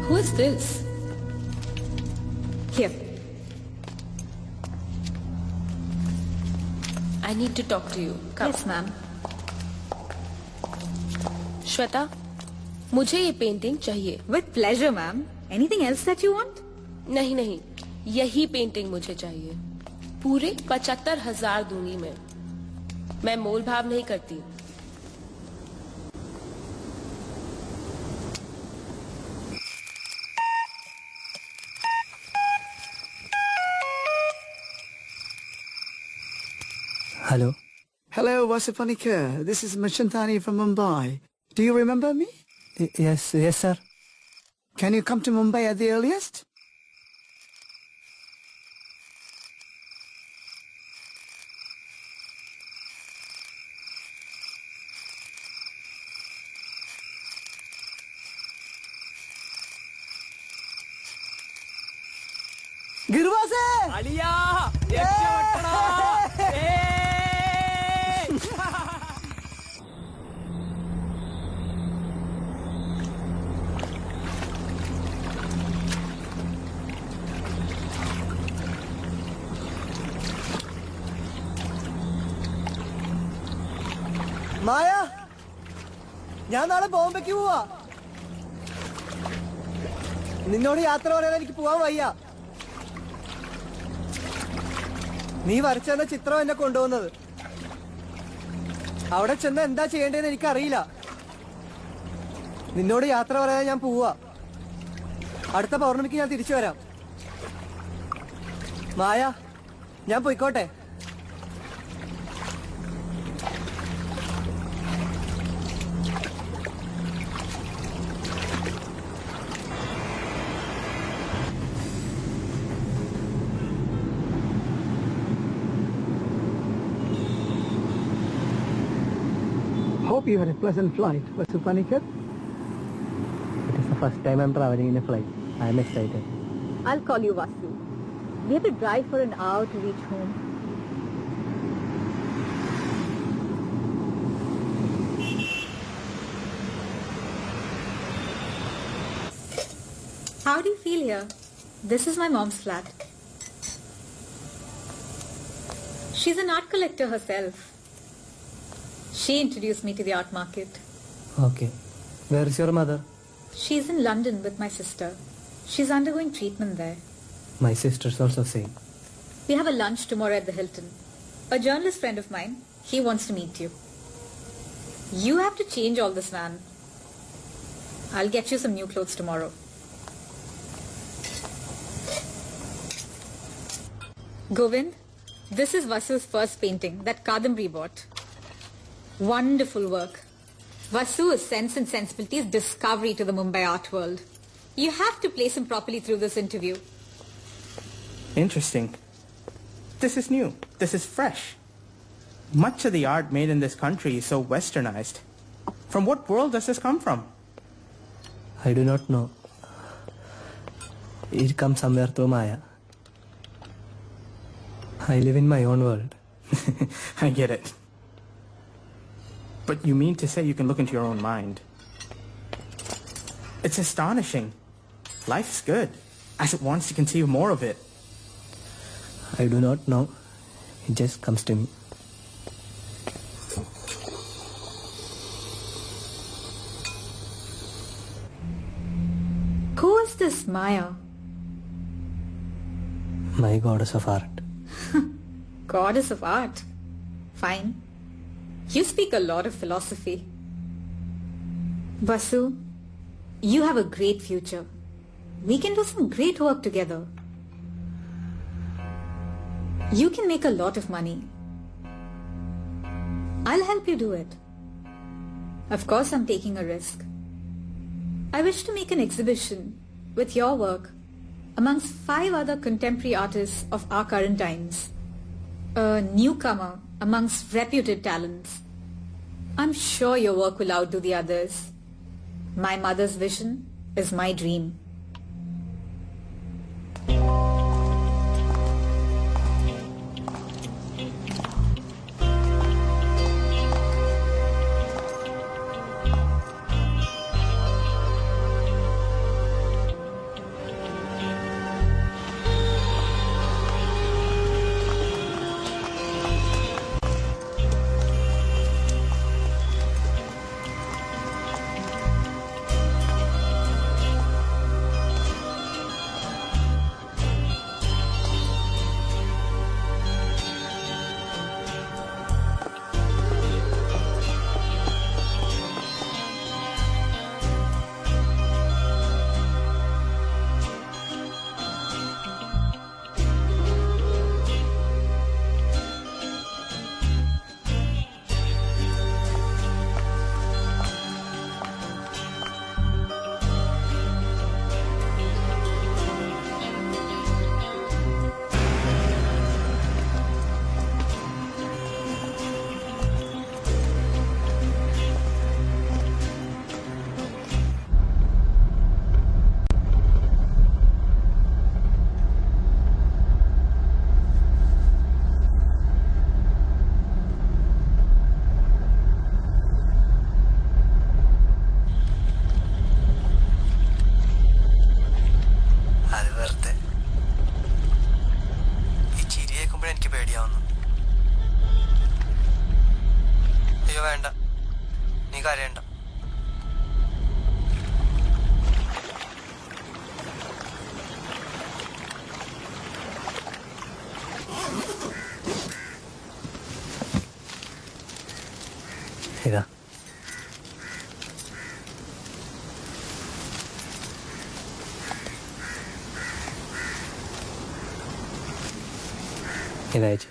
Who is this? Here. I need to talk to you. Come. Yes, ma'am. Shweta, मुझे ये painting चाहिए. With pleasure, ma'am. Anything else that you want? नहीं नहीं, यही painting मुझे चाहिए. पूरे 75,000 दूंगी मैं मोल भाव नहीं करती. Hello. Hello, Vasupanika. This is Machantani from Mumbai. Do you remember me? Yes, sir. Can you come to Mumbai at the earliest? ഗിർവാസേ അലിയാ രക്ഷപ്പെട്ടടാ. മായ, ഞാൻ നാളെ ബോംബെക്ക് പോവാ. നിന്നോട് യാത്ര പറയാൻ എനിക്ക് പോവാൻ വയ്യ. നീ വരച്ചെന്ന ചിത്രം എന്നെ കൊണ്ടുപോകുന്നത്. അവിടെ ചെന്ന് എന്താ ചെയ്യേണ്ടതെന്ന് എനിക്കറിയില്ല. നിന്നോട് യാത്ര പറയാൻ ഞാൻ പോവാ. അടുത്ത പൗർണമിക്ക് ഞാൻ തിരിച്ചു വരാം. മായ, ഞാൻ പോയിക്കോട്ടെ. Hope you had a pleasant flight, Vasupanika. It is the first time I'm traveling in a flight. I am excited. I'll call you Vasu. We have to drive for an hour to reach home. How do you feel here? This is my mom's flat. She's an art collector herself. She introduced me to the art market. Okay. Where is your mother? She's in London with my sister. She's undergoing treatment there. My sister's also same. We have a lunch tomorrow at the Hilton. A journalist friend of mine, he wants to meet you. You have to change all this, man. I'll get you some new clothes tomorrow. Govind, this is Vasu's first painting that Kadambari bought. Wonderful work. Vasu's Sense and Sensibility's discovery to the Mumbai art world. You have to place him properly through this interview. Interesting. This is new. This is fresh. Much of the art made in this country is so westernized. From what world does this come from? I do not know. It comes somewhere through Maya. I live in my own world. I get it. But you mean to say you can look into your own mind? It's astonishing. Life's good, as it wants to conceive more of it. I do not know. It just comes to me. Who is this Maya? My goddess of art. Goddess of art. Fine. You speak a lot of philosophy. Vasu, you have a great future. we can do some great work together. You can make a lot of money. I'll help you do it. Of course, I'm taking a risk. I wish to make an exhibition with your work amongst 5 other contemporary artists of our current times. A newcomer amongst reputed talents. I'm sure your work will outdo the others. My mother's vision is my dream. ഇതാ ഇതയച്ചു.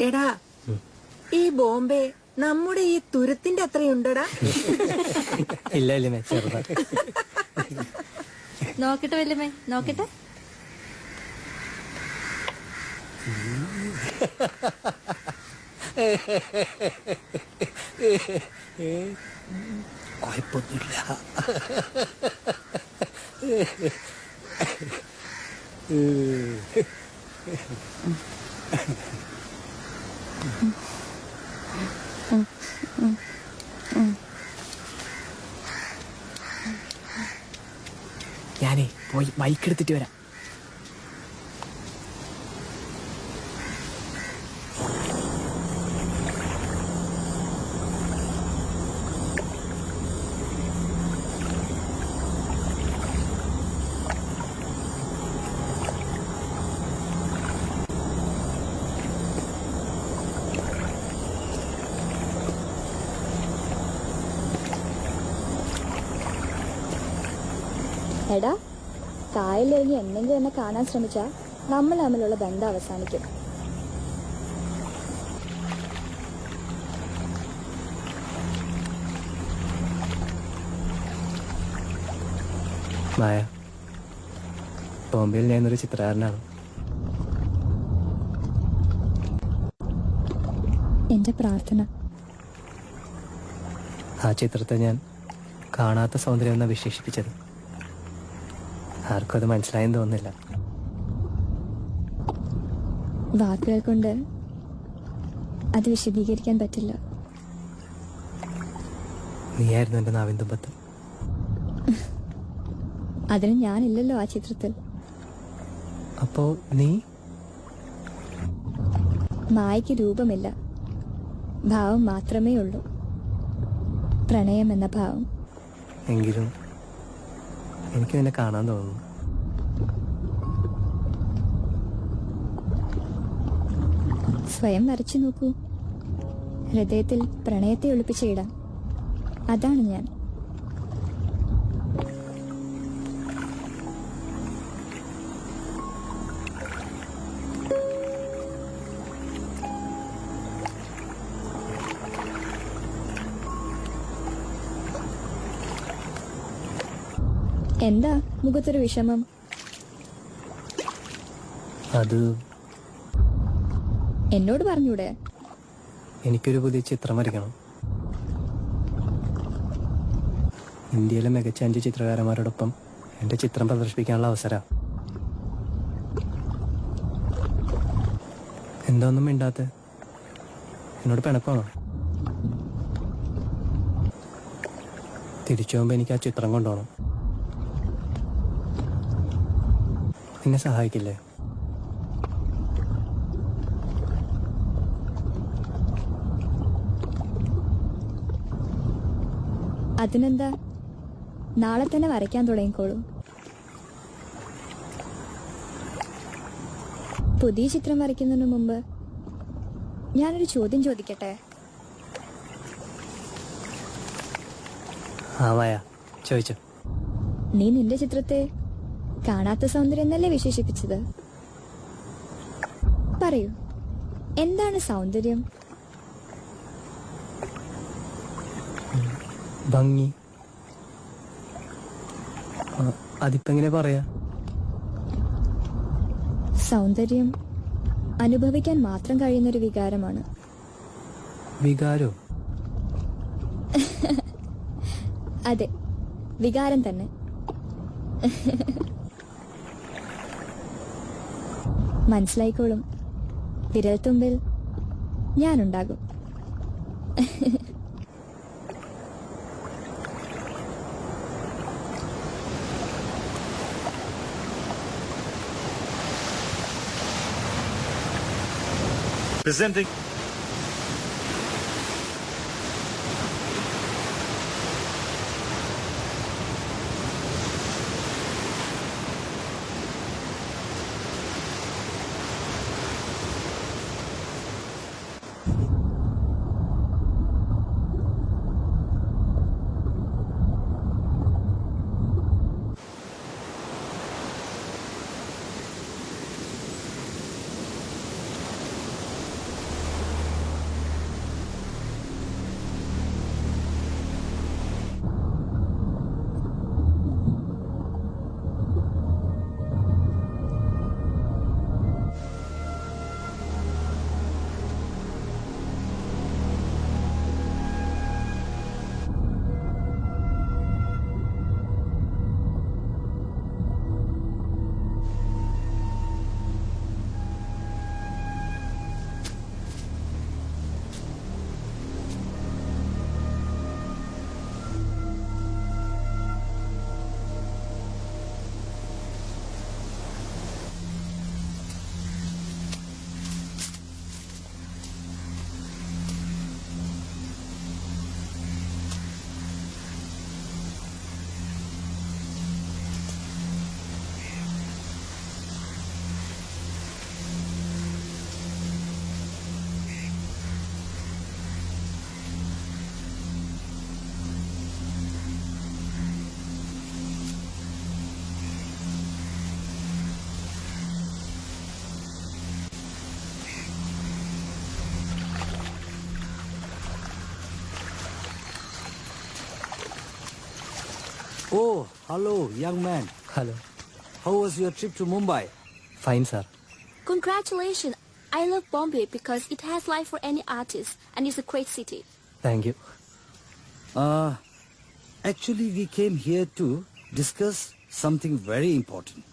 എടാ, ഈ ബോംബെ നമ്മുടെ ഈ തുരുത്തിന്റെ അത്രയുണ്ടടാ? ഇല്ല ഇല്ലമ്മേ, ചെറുതാ. നോക്കട്ടെ വല്യമ്മേ, നോക്കട്ടെ. കുഴപ്പമൊന്നുമില്ല. ഞാനേ പോയി ബൈക്ക് എടുത്തിട്ട് വരാം. എടാ, കായലിറങ്ങി എന്തെങ്കിലും എന്നെ കാണാൻ ശ്രമിച്ചാ നമ്മൾ തമ്മിലുള്ള ബന്ധം അവസാനിക്കും. മായ, ബോംബെയിൽ ഞാനൊരു ചിത്രകാരനാണ്. എന്റെ പ്രാർത്ഥന. ആ ചിത്രത്തെ ഞാൻ കാണാത്ത സൗന്ദര്യം എന്നാണ് വിശേഷിപ്പിച്ചത്. ആർക്കും അത് മനസ്സിലായെന്ന് തോന്നുന്നില്ല. വാക്കുകൾ കൊണ്ട് അത് വിശദീകരിക്കാൻ പറ്റില്ല. നീയായിരുന്നു എന്റെ നാവിൻ തുമ്പത്ത്. അതിന് ഞാനില്ലല്ലോ ആ ചിത്രത്തിൽ. അപ്പോ നീ? മായയ്ക്ക് രൂപമില്ല, ഭാവം മാത്രമേ ഉള്ളൂ. പ്രണയം എന്ന ഭാവം. എങ്കിലും എനിക്ക് നിന്നെ കാണാൻ തോന്നുന്നു. സ്വയം വരച്ചു നോക്കൂ. ഹൃദയത്തിൽ പ്രണയത്തെ ഒളിപ്പിച്ചിടാം. അതാണ് ഞാൻ. എന്താ മുഖത്തൊരു വിഷമം? അത് എന്നോട് പറഞ്ഞൂടെ? എനിക്കൊരു പുതിയ ചിത്രം വരയ്ക്കണം. ഇന്ത്യയിലെ മികച്ച 5 ചിത്രകാരന്മാരോടൊപ്പം എൻ്റെ ചിത്രം പ്രദർശിപ്പിക്കാനുള്ള അവസരം. എന്താ ഒന്നും മിണ്ടാത്ത? എന്നോട് പിണക്കമാണോ? തിരിച്ചു പോകുമ്പോൾ എനിക്ക് ആ ചിത്രം കൊണ്ടുപോകണം. എന്നെ സഹായിക്കില്ലേ? അതിനെന്താ, നാളെ തന്നെ വരയ്ക്കാൻ തുടങ്ങിക്കോളൂ. പുതിയ ചിത്രം വരയ്ക്കുന്നതിന് മുമ്പ് ഞാനൊരു ചോദ്യം ചോദിക്കട്ടെ? ആ വായ ചോദിച്ചോ. നീ നിന്റെ ചിത്രത്തെ കാണാത്ത സൗന്ദര്യം എന്നല്ലേ വിശേഷിപ്പിച്ചത്? പറയൂ, എന്താണ് സൗന്ദര്യം? ഭംഗി. അതിപ്പോ എങ്ങനെ പറയാ? സൗന്ദര്യം അനുഭവിക്കാൻ മാത്രം കഴിയുന്നൊരു വികാരമാണ്. വികാരോ? അതെ, വികാരം തന്നെ. മനസ്സിലായിക്കോളും. വിരൽത്തുമ്പിൽ ഞാനുണ്ടാകും. Presenting Oh, hello, young man. Hello. How was your trip to Mumbai? Fine, sir. Congratulations. I love Bombay because it has life for any artist and it's a great city. Thank you. Actually, we came here to discuss something very important.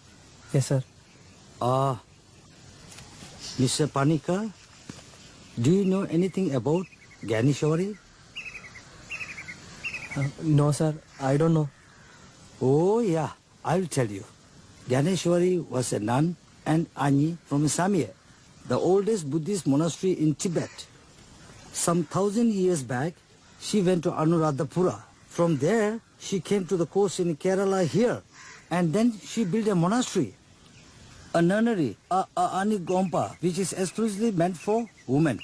Yes, sir. Mr. Panikar, do you know anything about Ganeshwari? No, sir. I don't know. Oh, yeah. I'll tell you. Ganeshwari was a nun and Anyi from Samye, the oldest Buddhist monastery in Tibet. Some 1,000 years back, she went to Anuradhapura. From there, she came to the coast in Kerala here, and then she built a monastery. a nunnery, a anigompa, which is exclusively meant for women.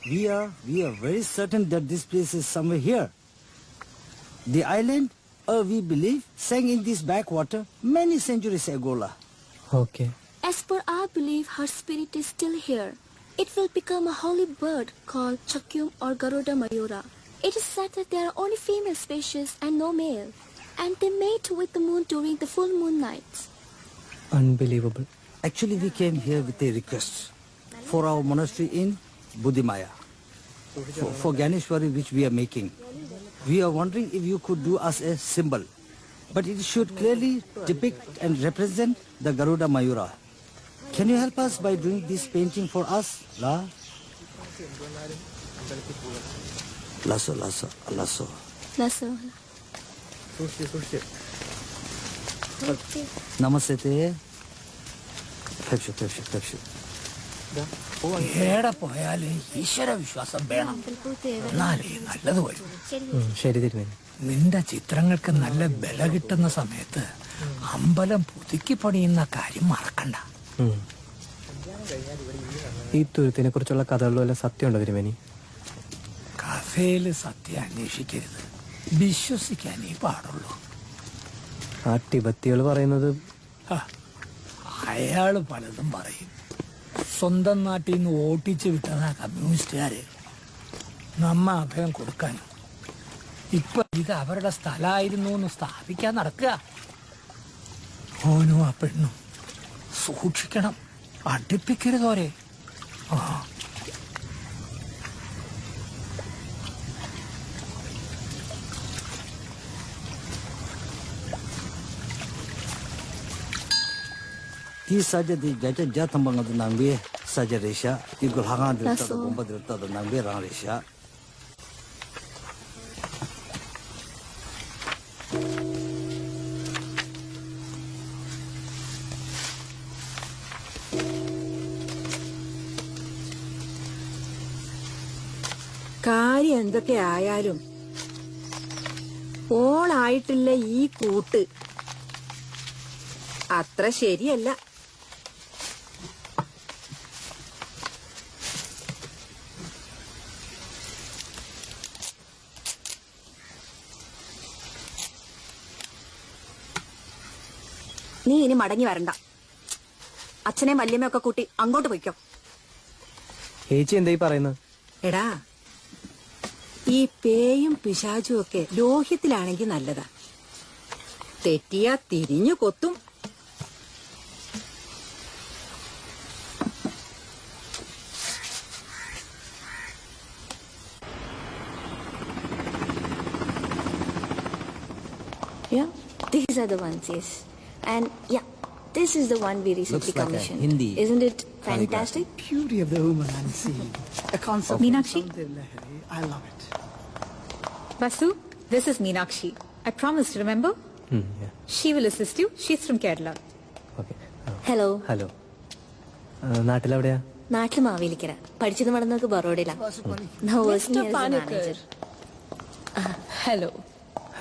We are very certain that this place is somewhere here. The island, we believe, sank in this backwater many centuries ago. Okay. As per our belief, her spirit is still here. It will become a holy bird called Chakyum or Garuda Mayura. It is said that there are only female species and no male, and they mate with the moon during the full moon nights. Unbelievable. Actually, we came here with a request for our monastery in Buddhimaya, for Ganeshwari which we are making. We are wondering if you could do us a symbol, but it should clearly depict and represent the Garuda Mayura. Can you help us by doing this painting for us? Lasso. Namaste. Pepsi. ഏടെ പോയാലും ഈശ്വര വിശ്വാസം വേണം, എന്നാലേ നല്ലത് വരും. ശരി തിരുമേനി. നിന്റെ ചിത്രങ്ങൾക്ക് നല്ല ബല കിട്ടുന്ന സമയത്ത് അമ്പലം പുതുക്കി പണിയുന്ന കാര്യം മറക്കണ്ട. ഈ തുരുത്തിനെ കുറിച്ചുള്ള കഥകളിൽ വല്ല സത്യമുണ്ടോ തിരുമേനി? കഥയില് സത്യം അന്വേഷിക്കരുത്, വിശ്വസിക്കാനേ പാടുള്ളൂ. ആ ടിബത്തികൾ പറയുന്നത് അയാള് പലതും പറയും. സ്വന്തം നാട്ടിൽ നിന്ന് ഓട്ടിച്ചു വിട്ടതാ കമ്മ്യൂണിസ്റ്റുകാര് നമ്മ അഭയം കൊടുക്കാൻ. ഇപ്പൊ ഇത് അവരുടെ സ്ഥലമായിരുന്നു എന്ന് സ്ഥാപിക്കാൻ നടക്കുക. ഓനും ആ പെണ്ണും സൂക്ഷിക്കണം, അടുപ്പിക്കരുതോരെ. Di saja di jaja tambang ada nangbe saja resha, di gulhangan dirta da bomba dirta da nangbe rang resha. കാര്യം എന്തൊക്കെ ആയാലും ഓളായിട്ടില്ല ഈ കൂട്ട് അത്ര ശരിയല്ല. നീ ഇനി മടങ്ങി വരണ്ട. അച്ഛനെയും വല്യമ്മയൊക്കെ കൂട്ടി അങ്ങോട്ട് പോയിക്കോ. ചേച്ചി എന്തായി പറയുന്നത്? എടാ, ഈ പേയും പിശാചും ഒക്കെ ലോഹ്യത്തിലാണെങ്കിൽ നല്ലതാ. തെറ്റിയാ തിരിഞ്ഞു കൊത്തും. Yeah, these are the ones, yes. And yeah, this is the one we recently commissioned. Hindi. Isn't it fantastic? Beauty of the woman unseen. A concept. Meenakshi? I love it. Vasu, this is Meenakshi. I promised, remember? Yeah. She will assist you. She's from Kerala. Okay. Hello. Hello. നാട്ടിലെവിടെയാ? നാട്ടിൽ മാവേലിക്കര. പഠിച്ചത് നടന്നത് ബറോഡയിലാണ്. Now working as a manager. Hello.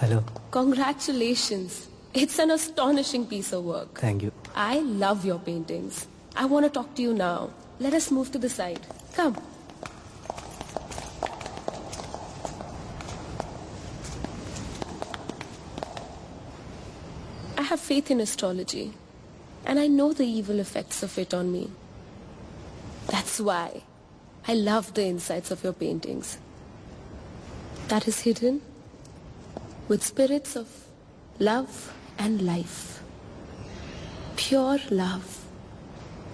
Hello. Congratulations. It's an astonishing piece of work. Thank you. I love your paintings. I want to talk to you now. Let us move to the side. Come. I have faith in astrology, and I know the evil effects of it on me. That's why I love the insides of your paintings. That is hidden with spirits of love and life. Pure love.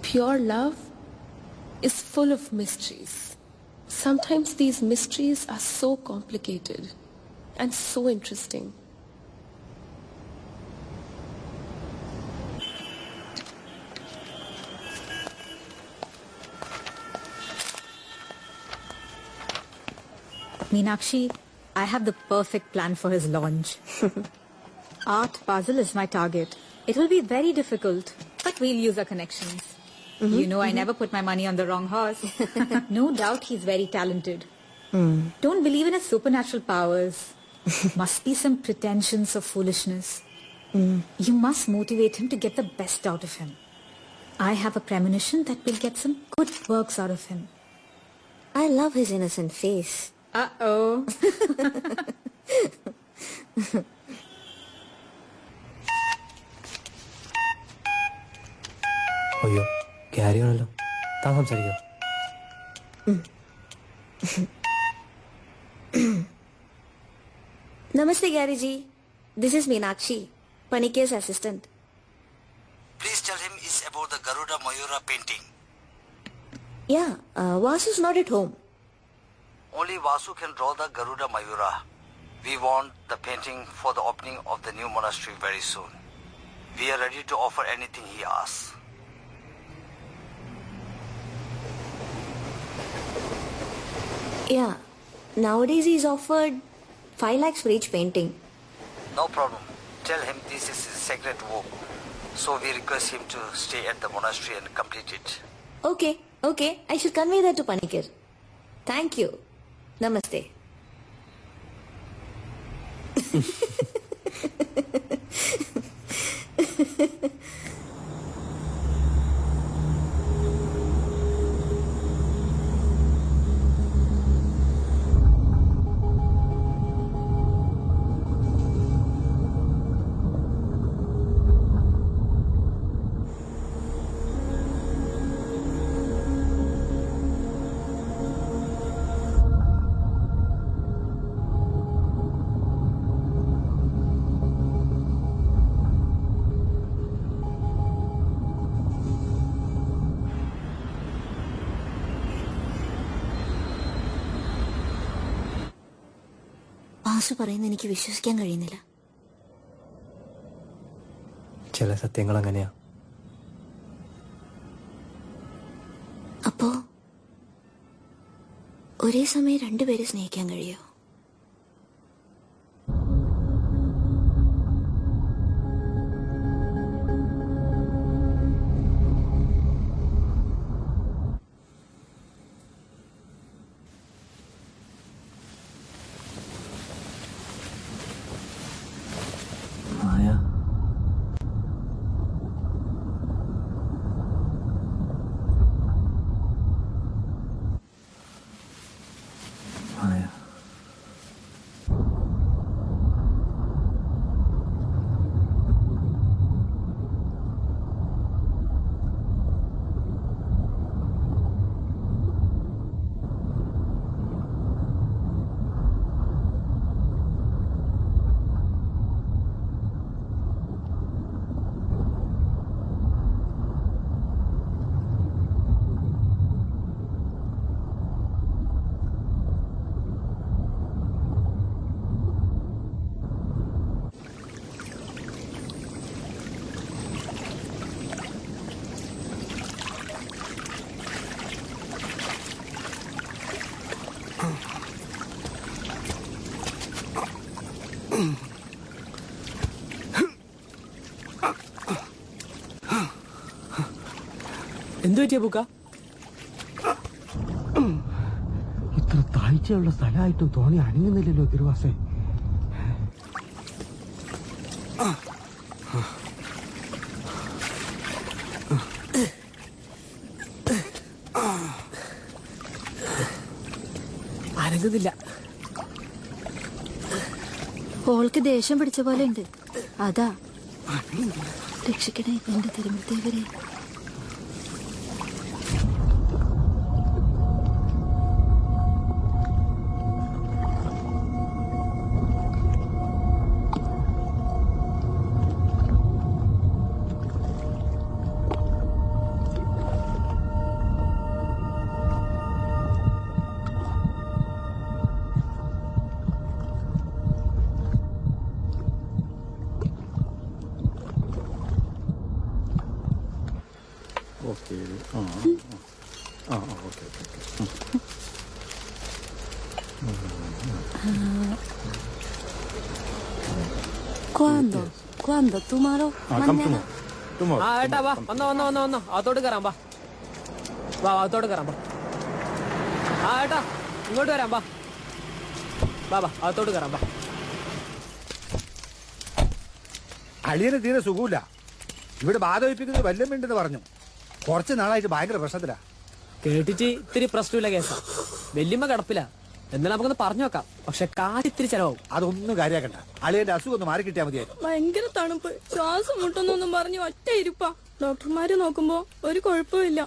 Pure love is full of mysteries. Sometimes these mysteries are so complicated and so interesting. Meenakshi, I have the perfect plan for his launch. Art Basel is my target. It will be very difficult, but we'll use our connections. You know I never put my money on the wrong horse. No doubt he's very talented. Don't believe in his supernatural powers. Must be some pretensions of foolishness. You must motivate him to get the best out of him. I have a premonition that we'll get some good works out of him. I love his innocent face. Uh-oh. അയ്യോ carry ആണല്ലോ, താൻ സംസാരിക്കോ? Namaste, Gary ji. This is Meenakshi, Panikir's assistant. Please tell him it's about the Garuda Mayura painting. Yeah, Vasu's not at home. Only Vasu can draw the Garuda Mayura. We want the painting for the opening of the new monastery very soon. We are ready to offer anything he asks. Yeah, nowadays he's offered 5 lakhs for each painting. No problem. Tell him this is his sacred work. So we request him to stay at the monastery and complete it. Okay. I should convey that to Panikir. Thank you. Namaste. Vasu പറയുന്നത് എനിക്ക് വിശ്വസിക്കാൻ കഴിയുന്നില്ല. ചില സത്യങ്ങൾ അങ്ങനെയാ. അപ്പോ ഒരേ സമയം രണ്ടുപേരെ സ്നേഹിക്കാൻ കഴിയോ? എന്തു പറ്റിയ പൂക്ക? ഇത്ര താഴ്ചയുള്ള സ്ഥലമായിട്ടും തോണി അനങ്ങുന്നില്ലല്ലോ ഗിരുവാസേ. അനങ്ങുന്നില്ല. ഓൾക്ക് ദേഷ്യം പിടിച്ച പോലെ ഉണ്ട്. അതാ രക്ഷിക്കണേ എന്റെ തിരുമൂർത്തിവരെ. ¿Cuándo? ¿Tomorrow? ¿Mañana? ആ ഏട്ടാ വാ, വന്നോ അകത്തോട്ട് കയറാം. വാ അകത്തോട്ട് കയറാം. ആ ഏട്ടാ ഇങ്ങോട്ട് വരാം. വാ അകത്തോട്ട് കയറാം. അളിയന് തീരെ സുഖമില്ല. ഇവിടെ ബാധ വയ്പ്പിക്കുന്നത് വല്ലതും ഉണ്ടെന്ന് പറഞ്ഞു. കുറച്ച് നാളായിട്ട് ഭയങ്കര പ്രശ്നത്തിലാ. കേട്ടിട്ട് ഇത്തിരി പ്രശ്നമില്ല കേസാ. വല്യമ്മ കിടപ്പില്ല. എന്നാലും നമുക്കൊന്ന് പറഞ്ഞു നോക്കാം. പക്ഷെ കാറ്റിത്തിരി ചെലവാകും. അതൊന്നും കാര്യാക്കണ്ട. അളിയന്റെ അസുഖം ഒന്ന് മാറി കിട്ടിയാൽ മതിയായിരുന്നു. ഭയങ്കര തണുപ്പ്, ശ്വാസം മുട്ടുന്നൊന്നും പറഞ്ഞു ഒറ്റ ഇരിപ്പാ. ഡോക്ടർമാര് നോക്കുമ്പോ ഒരു കുഴപ്പമില്ല.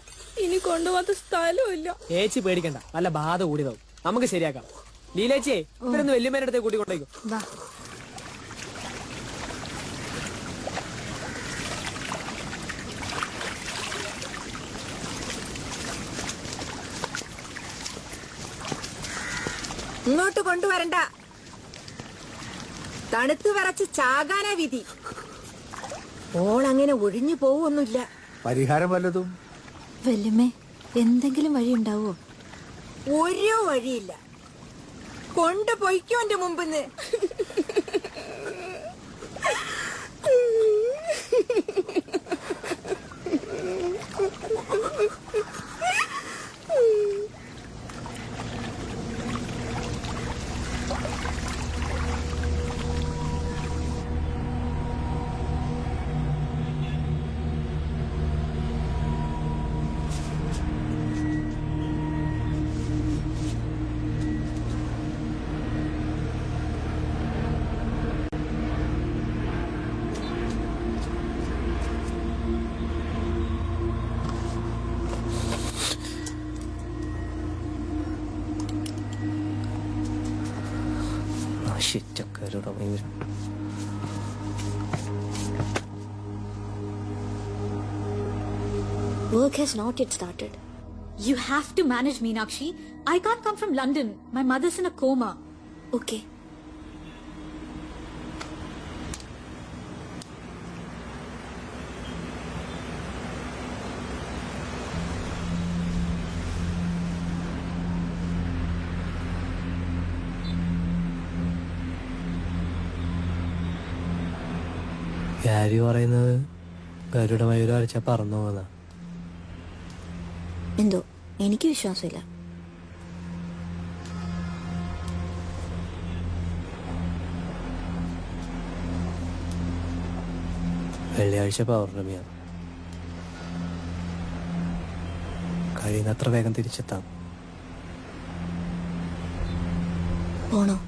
ഇനി കൊണ്ടുപോകാത്ത സ്ഥലവും ഇല്ല. ഏച്ചി പേടിക്കണ്ട, നല്ല ബാധ കൂടിയതാവും. നമുക്ക് ശരിയാക്കാം. ലീലേച്ചിയെ ഇവരൊന്ന് വല്യമ്മേന്റെ അടുത്തേക്ക് കൂട്ടിക്കൊണ്ടേക്കും. ഇങ്ങോട്ട് കൊണ്ടുവരണ്ട. തണുത്ത് വിറച്ച് ചാകാനാ വിധി. ഓളങ്ങനെ ഒഴിഞ്ഞു പോവൊന്നുമില്ല. പരിഹാരം വല്ലതും? വല്യമ്മേ, എന്തെങ്കിലും വഴി ഉണ്ടാവോ? ഒരു വഴിയില്ല. കൊണ്ടുപോയിക്കോ എന്റെ മുമ്പിന്ന്. Work has not yet started. You have to manage, Meenakshi. I can't come from London. My mother's in a coma. Okay. Gary പറയുന്നത് ഗരുഡമയൂരം അടിച്ചാൽ പറന്നു പോകുന്ന. എന്തോ എനിക്ക് വിശ്വാസമില്ല. വെള്ളിയാഴ്ച പൗർണമിയാണ്. കഴിയുന്നത്ര വേഗം തിരിച്ചെത്താം. പോണോ?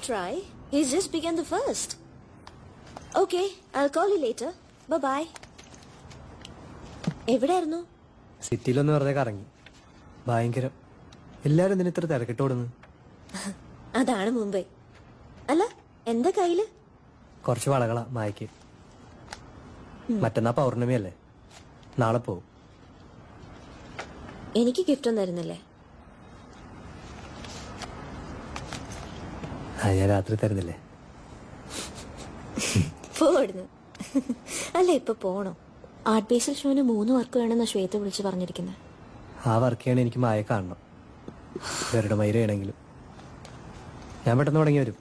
Try. He's just begun the first. Okay, I'll call you later. Bye-bye. എവിടെയായിരുന്നു? സിറ്റിയിലൊന്ന് വെറുതെ കറങ്ങി. ഭയങ്കരം. എല്ലാരും ഇതിന് ഇത്ര തിരക്കിട്ടോടുന്നു. അതാണ് മുംബൈ. അല്ല, എന്താ കയ്യില്? കുറച്ച് വളകളാ മായക്ക്. മറ്റന്നാ പൗർണമിയല്ലേ, നാളെ പോവും. എനിക്ക് ഗിഫ്റ്റ് ഒന്നും തരുന്നില്ലേ? ഞാൻ രാത്രി തരുന്നില്ലേ? പോടുന്നു. അല്ല, ഇപ്പൊ പോണോ? ആർട്ട് ബേസിൽ ഷോന് 3 വർക്ക് വേണമെന്നാ ശ്വേത വിളിച്ച് പറഞ്ഞിരിക്കുന്നത്. ആ വർക്ക് ചെയ്യണ എനിക്ക് മായ കാണണം. ഗരുഡമയൂരം ആണെങ്കിലും ഞാൻ പെട്ടെന്ന് തുടങ്ങി വരും.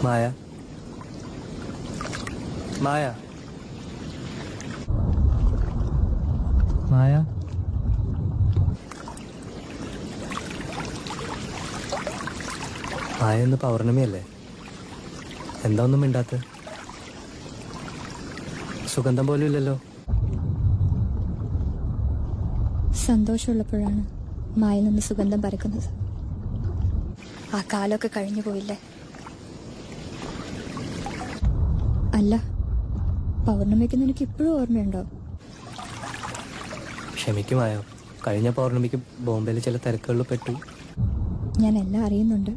മായ, മായ, മായ. മായ ഇന്ന് പൗർണമിയല്ലേ, എന്താ ഒന്നും മിണ്ടാത്ത? സുഗന്ധം പോലും ഇല്ലല്ലോ. സന്തോഷമുള്ളപ്പോഴാണ് മായിൽ നിന്ന് സുഗന്ധം പരക്കുന്നത്. ആ കാലമൊക്കെ കഴിഞ്ഞു പോയില്ലേ? അല്ല, പൗർണമിക്ക് നിനക്ക് ഇപ്പോഴും ഓർമ്മയുണ്ടോ? ക്ഷമിക്കുമായോ? കഴിഞ്ഞ പൗർണമിക്ക് ബോംബെയിൽ ചില തിരക്കുകളിൽ പെട്ടു. ഞാൻ എല്ലാം അറിയുന്നുണ്ട്.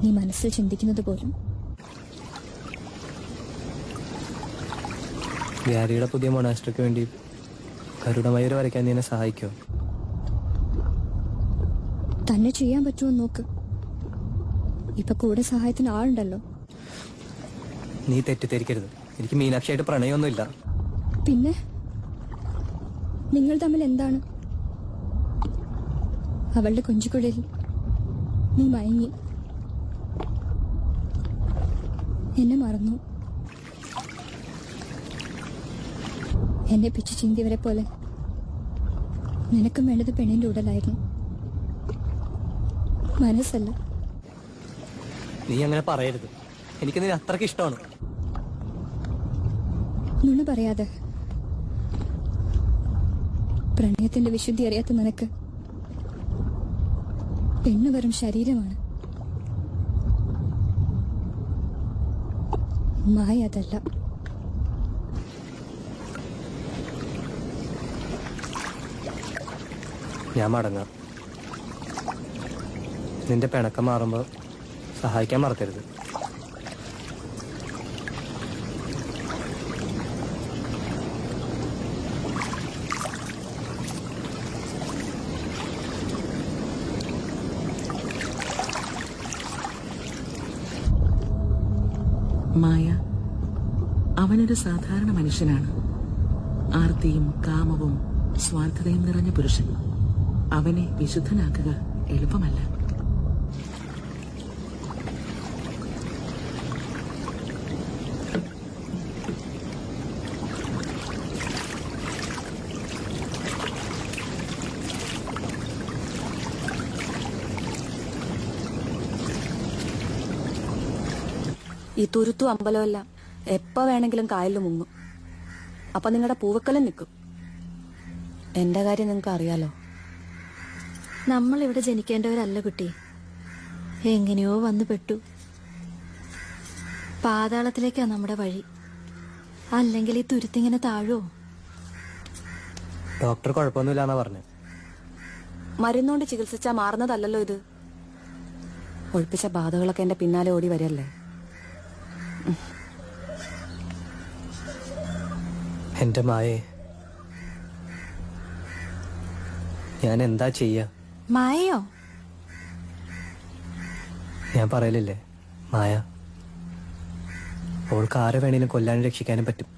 നീ മനസ്സിൽ ചിന്തിക്കുന്നത് പോലും. ഗ്യാരിയുടെ പുതിയ മൊണാസ്ട്രിക്ക് വേണ്ടി ഗരുഡമയൂർ വരയ്ക്കാൻ നീ എന്നെ സഹായിക്കോ? തന്നെ ചെയ്യാൻ പറ്റുമോ നോക്ക്. ഇപ്പൊ കൂടെ സഹായത്തിന് ആളുണ്ടല്ലോ. നീ തെറ്റിദ്ധരിക്കരുത്. എനിക്ക് മീനാക്ഷിയായിട്ട് പ്രണയമൊന്നുമില്ല. പിന്നെ നിങ്ങൾ തമ്മിൽ എന്താണ്? അവളുടെ കൊഞ്ചുകുഴലിൽ നീ മയങ്ങി. എന്നെ മറന്നു. എന്നെ പിച്ചു ചിന്തിയവരെ പോലെ നിനക്കും വേണ്ടത് പെണ്ണിന്റെ ഉടലായിരുന്നു, മനസ്സല്ല. നീ അങ്ങനെ പറയരുത്. എനിക്ക് നിന്നെ അത്രയ്ക്ക് ഇഷ്ടമാണ്. നുണ പറയാതെ. പ്രണയത്തിന്റെ വിശുദ്ധി അറിയാത്ത നിനക്ക് പെണ്ണ് വെറും ശരീരമാണ്, മായ അതല്ല. ഞാൻ മടങ്ങാം. നിന്റെ പിണക്കം മാറുമ്പോൾ സഹായിക്കാൻ മറക്കരുത്. മായ അവനൊരു സാധാരണ മനുഷ്യനാണ്. ആർത്തിയും കാമവും സ്വാർത്ഥതയും നിറഞ്ഞ പുരുഷൻ. അവനെ വിശുദ്ധനാക്കുക എളുപ്പമല്ല. ഈ തുരുത്തു അമ്പലമല്ല എപ്പോ വേണമെങ്കിലും കായലിൽ മുങ്ങും. അപ്പൊ നിങ്ങളുടെ പൂവക്കലം നിൽക്കും. എന്റെ കാര്യം നിങ്ങൾക്ക് അറിയാലോ. നമ്മൾ ഇവിടെ ജനിക്കേണ്ടവരല്ല കുട്ടി. എങ്ങനെയോ വന്നു പെട്ടു. പാതാളത്തിലേക്കാ നമ്മുടെ വഴി. അല്ലെങ്കിൽ ഈ തുരുത്തിങ്ങനെ താഴോ? ഡോക്ടർ കുഴപ്പമൊന്നുമില്ലാന്നാ പറഞ്ഞത്. മരുന്നുകൊണ്ട് ചികിത്സിച്ചാ മാറുന്നതല്ലല്ലോ ഇത്. ഒഴിപ്പിച്ച ബാധകളൊക്കെ എന്റെ പിന്നാലെ ഓടി വരല്ലേ. എന്റെ മായേ, ഞാൻ എന്താ ചെയ്യാ? മായയോ? ഞാൻ പറയലില്ലേ മായ, അവൾക്ക് ആരെ വേണേലും കൊല്ലാനും രക്ഷിക്കാനും പറ്റും.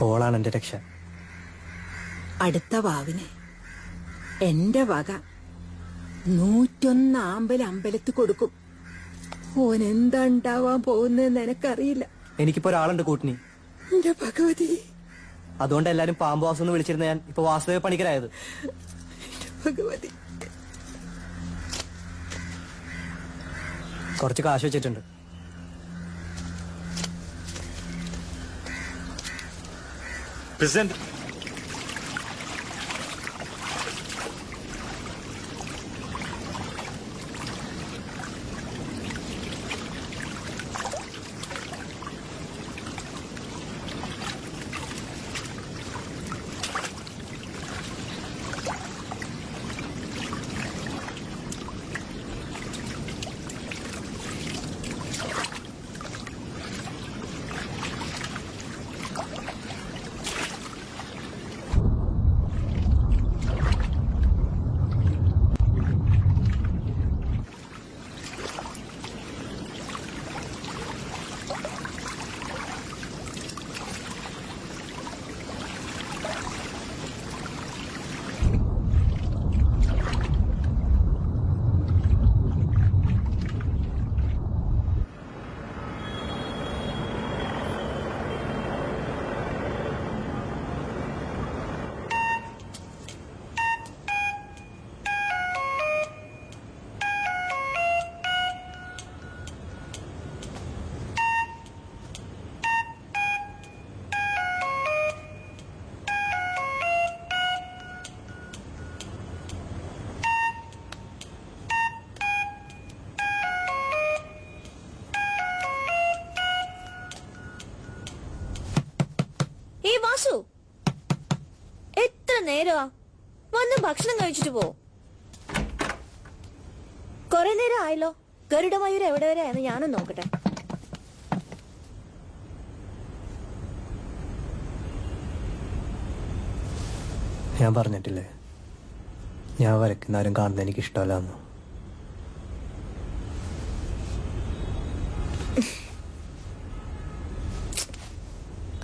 ഓളാണ് എന്റെ രക്ഷ. അടുത്ത വാവിന് എന്റെ വക 101 ആമ്പൽ അമ്പലത്തിൽ കൊടുക്കും. ഓൻ എന്താ ഉണ്ടാവാൻ പോകുന്നതെന്ന് എനക്കറിയില്ല. എനിക്കിപ്പോ ഒരാളുണ്ട് കൂട്ടിനി. എന്റെ ഭഗവതി, അതുകൊണ്ട് എല്ലാരും പാമ്പുവാസം എന്ന് വിളിച്ചിരുന്ന ഞാൻ ഇപ്പൊ വാസുദേവ പണിക്കരായത്. ഭഗവതി, കുറച്ച് കാശ് വെച്ചിട്ടുണ്ട്. Present. നേരമാ? വന്ന് ഭക്ഷണം കഴിച്ചിട്ട് പോ. കൊറേ നേരം ആയല്ലോ. ഗരുഡമയൂർ എവിടെ വരെ ആയെന്ന് ഞാനും നോക്കട്ടെ. ഞാൻ പറഞ്ഞിട്ടില്ലേ, ഞാൻ വരയ്ക്കുന്നവരും കാണുന്നത് എനിക്ക് ഇഷ്ടമല്ലാന്ന്.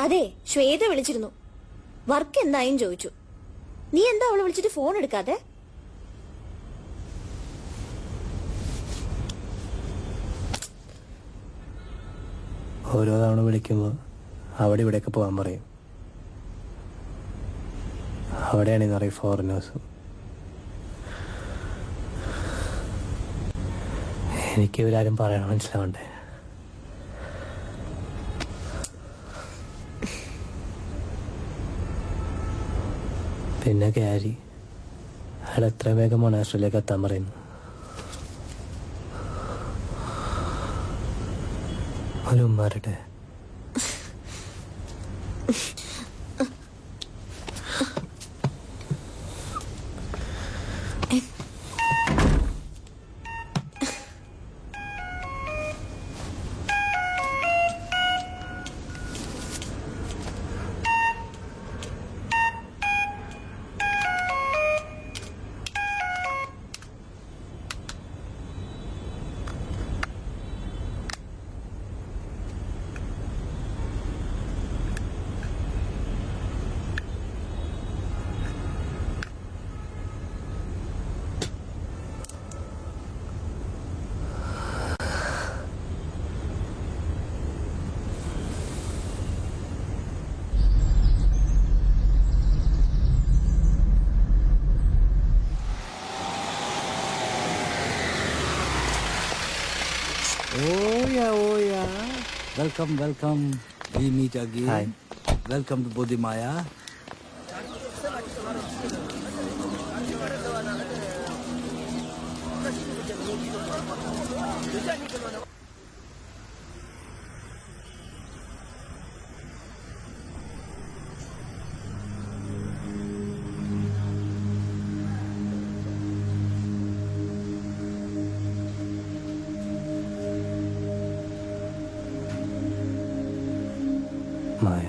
അതെ, ശ്വേത വിളിച്ചിരുന്നു. വർക്ക് എന്തായും ചോദിച്ചു. നീ എന്താ അവളെ വിളിച്ചിട്ട് ഫോൺ എടുക്കാതെ? ഓരോ തവണ വിളിക്കുമ്പോൾ അവിടെ ഇവിടെയൊക്കെ പോകാൻ പറയും. അവിടെയാണ് നിറയെ ഫോറിനേഴ്സും. എനിക്ക് ഇവരാരും പറയണം, മനസ്സിലാവണ്ടേ? പിന്നെ ക്യാരി അയാൾ എത്രയും വേഗം മൊണാസ്ട്രിയിലേക്ക് എത്താൻ പറയുന്നു. ഒരു ഉമ്മാരുടെ Oh yeah. Welcome. We meet again. Hi. Welcome to Bodhimaya. മായ.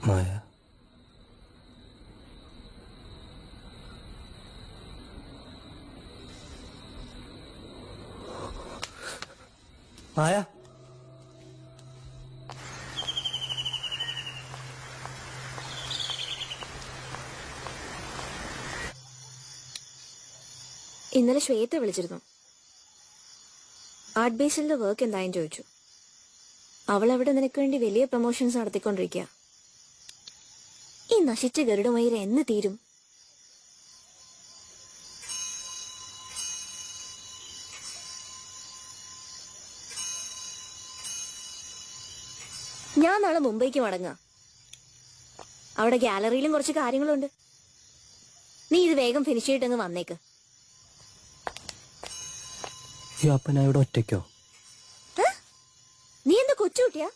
മായ. മായ. ഇന്നലെ ശ്വേത വിളിച്ചിരുന്നു. ആർട്ട് ബേസിലെ വർക്ക് എന്തായും ചോദിച്ചു. അവൾ അവിടെ നിനക്ക് വേണ്ടി വലിയ പ്രൊമോഷൻസ് നടത്തിക്കൊണ്ടിരിക്കുക. ഈ നശിച്ച ഗരുഡമയിര എന്ന് തീരും? ഞാൻ നാളെ മുംബൈക്ക് മടങ്ങാം. അവിടെ ഗാലറിയിലും കുറച്ച് കാര്യങ്ങളുണ്ട്. നീ ഇത് വേഗം ഫിനിഷ് ചെയ്തിട്ടങ്ങ് വന്നേക്ക്. ഈ അപ്പനായോട് ഒറ്റയ്ക്കോ? നീ എന്താ കൊച്ചുകുട്ടിയാ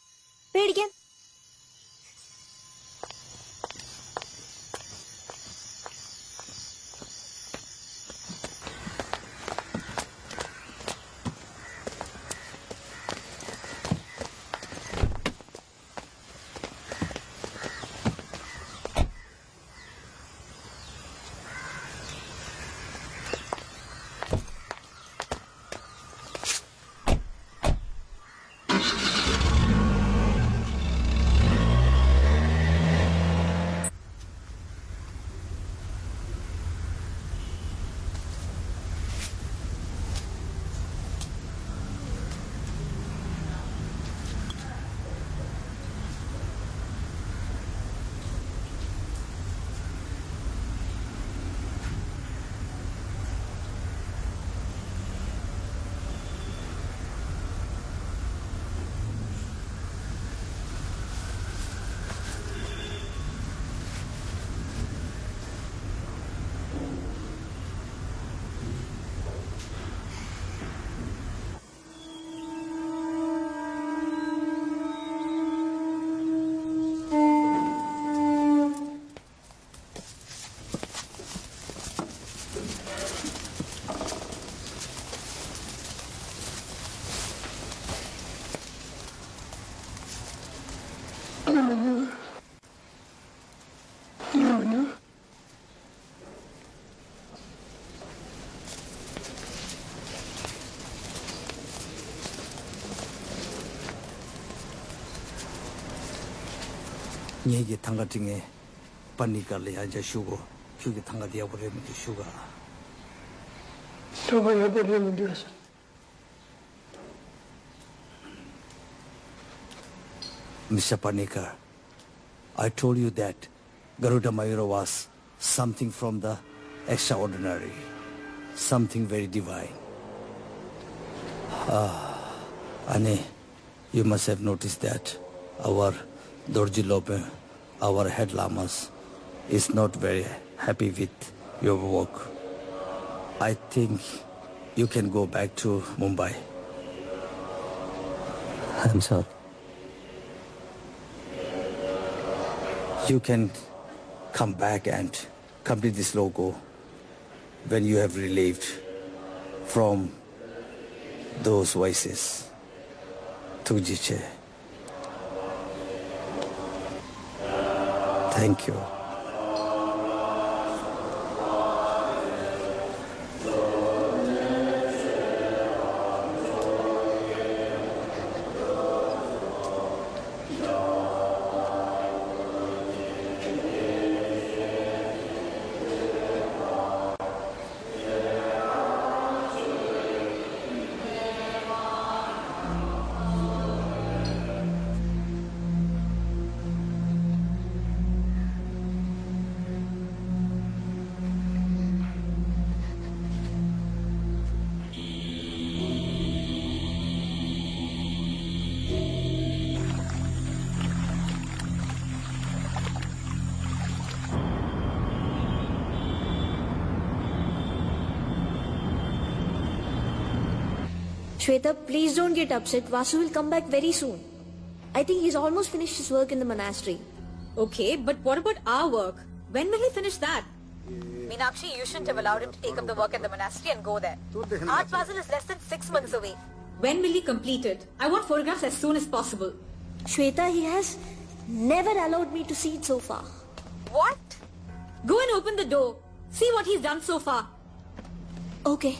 പേടിക്കാൻ? Nyegi tanga tinge panika le aja shugo kyugi tanga dia bore me shuga to ba ya bore me dia. Mr. Panika, I told you that Garuda Mayura was something from the extraordinary, something very divine. Ane, you must have noticed that our Dorji Lope, our head lamas, is not very happy with your work. I think you can go back to Mumbai. I'm sorry. You can come back and complete this logo when you have relieved from those voices. Tujiche. Thank you. Shweta, please don't get upset. Vasu will come back very soon. I think he's almost finished his work in the monastery. Okay, but what about our work? When will he finish that? Meenakshi, you shouldn't have allowed him to take up the work at the monastery and go there. Art Basel is less than 6 months away. When will he complete it? I want photographs as soon as possible. Shweta, he has never allowed me to see it so far. What? Go and open the door. See what he's done so far. Okay.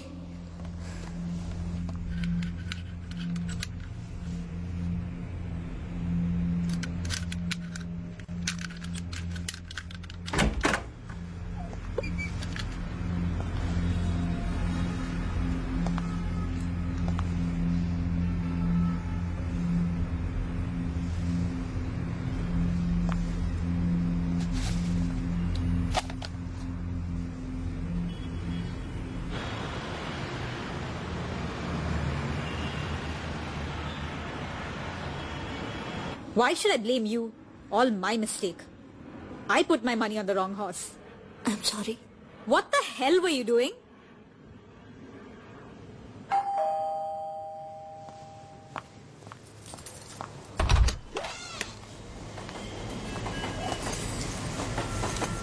Why should I blame you? All my mistake. I put my money on the wrong horse. I'm sorry. What the hell were you doing?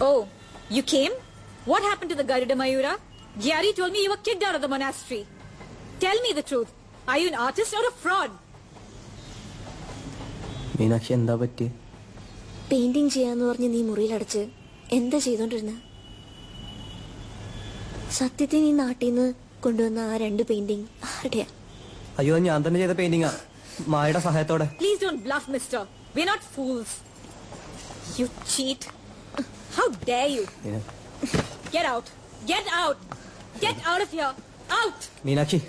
Oh, you came? What happened to the Garuda Mayura? Gyari told me you were kicked out of the monastery. Tell me the truth. Are you an artist or a fraud? Meenakshi എന്താ പറ്റി? Painting ചെയ്യാന്ന് പറഞ്ഞ് നീ മുറിയിലടച്ച് എന്താ ചെയ്തോണ്ടിരുന്ന? സത്യത്തിൽ നീ നാട്ടിൽ നിന്ന് കൊണ്ടുവന്ന ആ 2 പെയിന്റിംഗ് ആരുടെയാ? അയ്യോ, ഞാൻ തന്നെ ചെയ്ത പെയിന്റിങ്ങാ, മായയുടെ സഹായത്തോടെ. Please don't bluff, mister. We're not fools. You cheat. How dare you? Get out. Get out. Get out of here. Out. Meenakshi,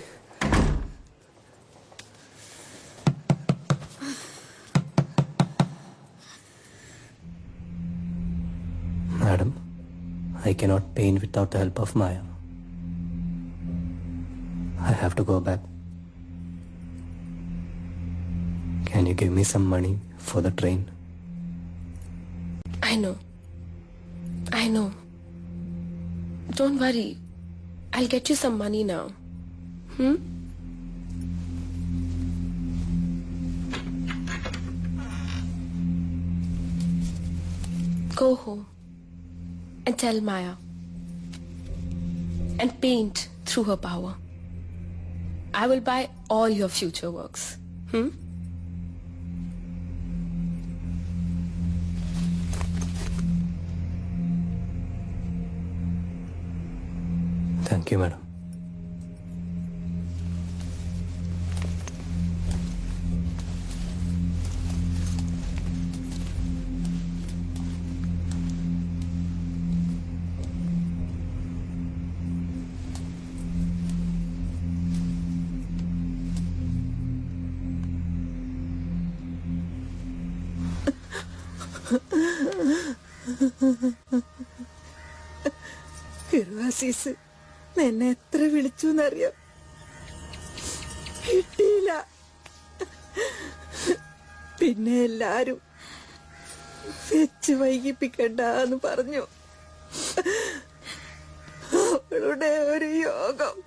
Madam, I cannot paint without the help of Maya. I have to go back. Can you give me some money for the train? I know. Don't worry. I'll get you some money now. Go home and tell Maya and paint through her power. I will buy all your future works. Thank you, madam. ഗിർവാസീസ് എന്നെ എത്ര വിളിച്ചു എന്നറിയാം, കിട്ടിയില്ല. പിന്നെ എല്ലാരും വെച്ച് വൈകിപ്പിക്കണ്ടെന്ന് പറഞ്ഞു. അവളുടെ ഒരു യോഗം.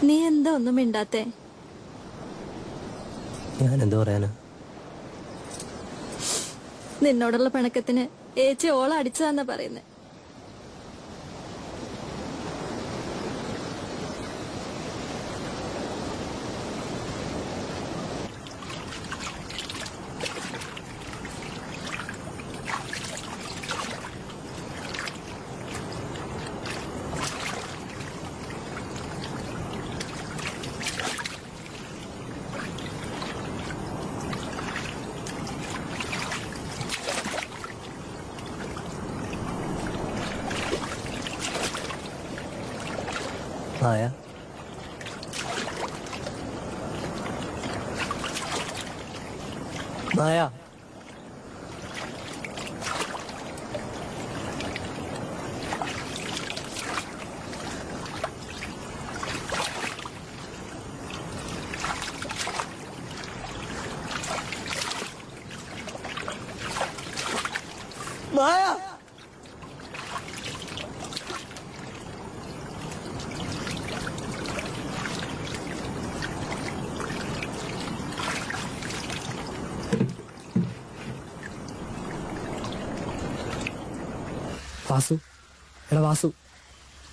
നീ എന്താ ഒന്നും മിണ്ടാത്തെ? ഞാൻ എന്താ പറയാനാ? നിന്നോടുള്ള പിണക്കത്തിന് ഏച്ചി ഓള അടിച്ചതാന്നാ പറയുന്നേ. Maya? Maya? Maya! വാസു, എടാ വാസു,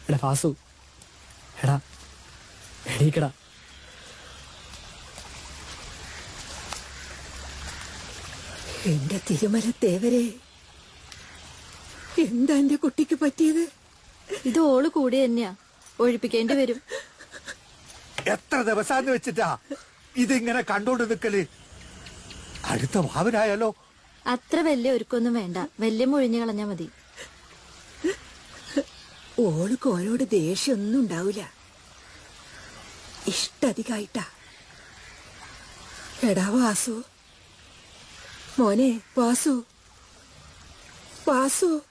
എടാ വാസു, എടാ എടീക്കടാ. എന്റെ തിരുമലത്തേവരെ, എന്താ എന്റെ കുട്ടിക്ക് പറ്റിയത്? ഇത് ഓള് കൂടി തന്നെയാ, ഒഴിപ്പിക്കേണ്ടി വരും. എത്ര ദിവസാന്ന് വെച്ചിട്ടാ ഇതിങ്ങനെ കണ്ടോണ്ട് നിക്കല്? അടുത്ത ഭാവനായാലോ? അത്ര വലിയ ഒരുക്കൊന്നും വേണ്ട, വലിയ മുഴിഞ്ഞു കളഞ്ഞാ മതി. ഓൾക്ക് ഓരോട് ദേഷ്യമൊന്നും ഉണ്ടാവില്ല. ഇഷ്ടധികായിട്ടാ. എടാ വാസു, മോനെ വാസു, വാസു.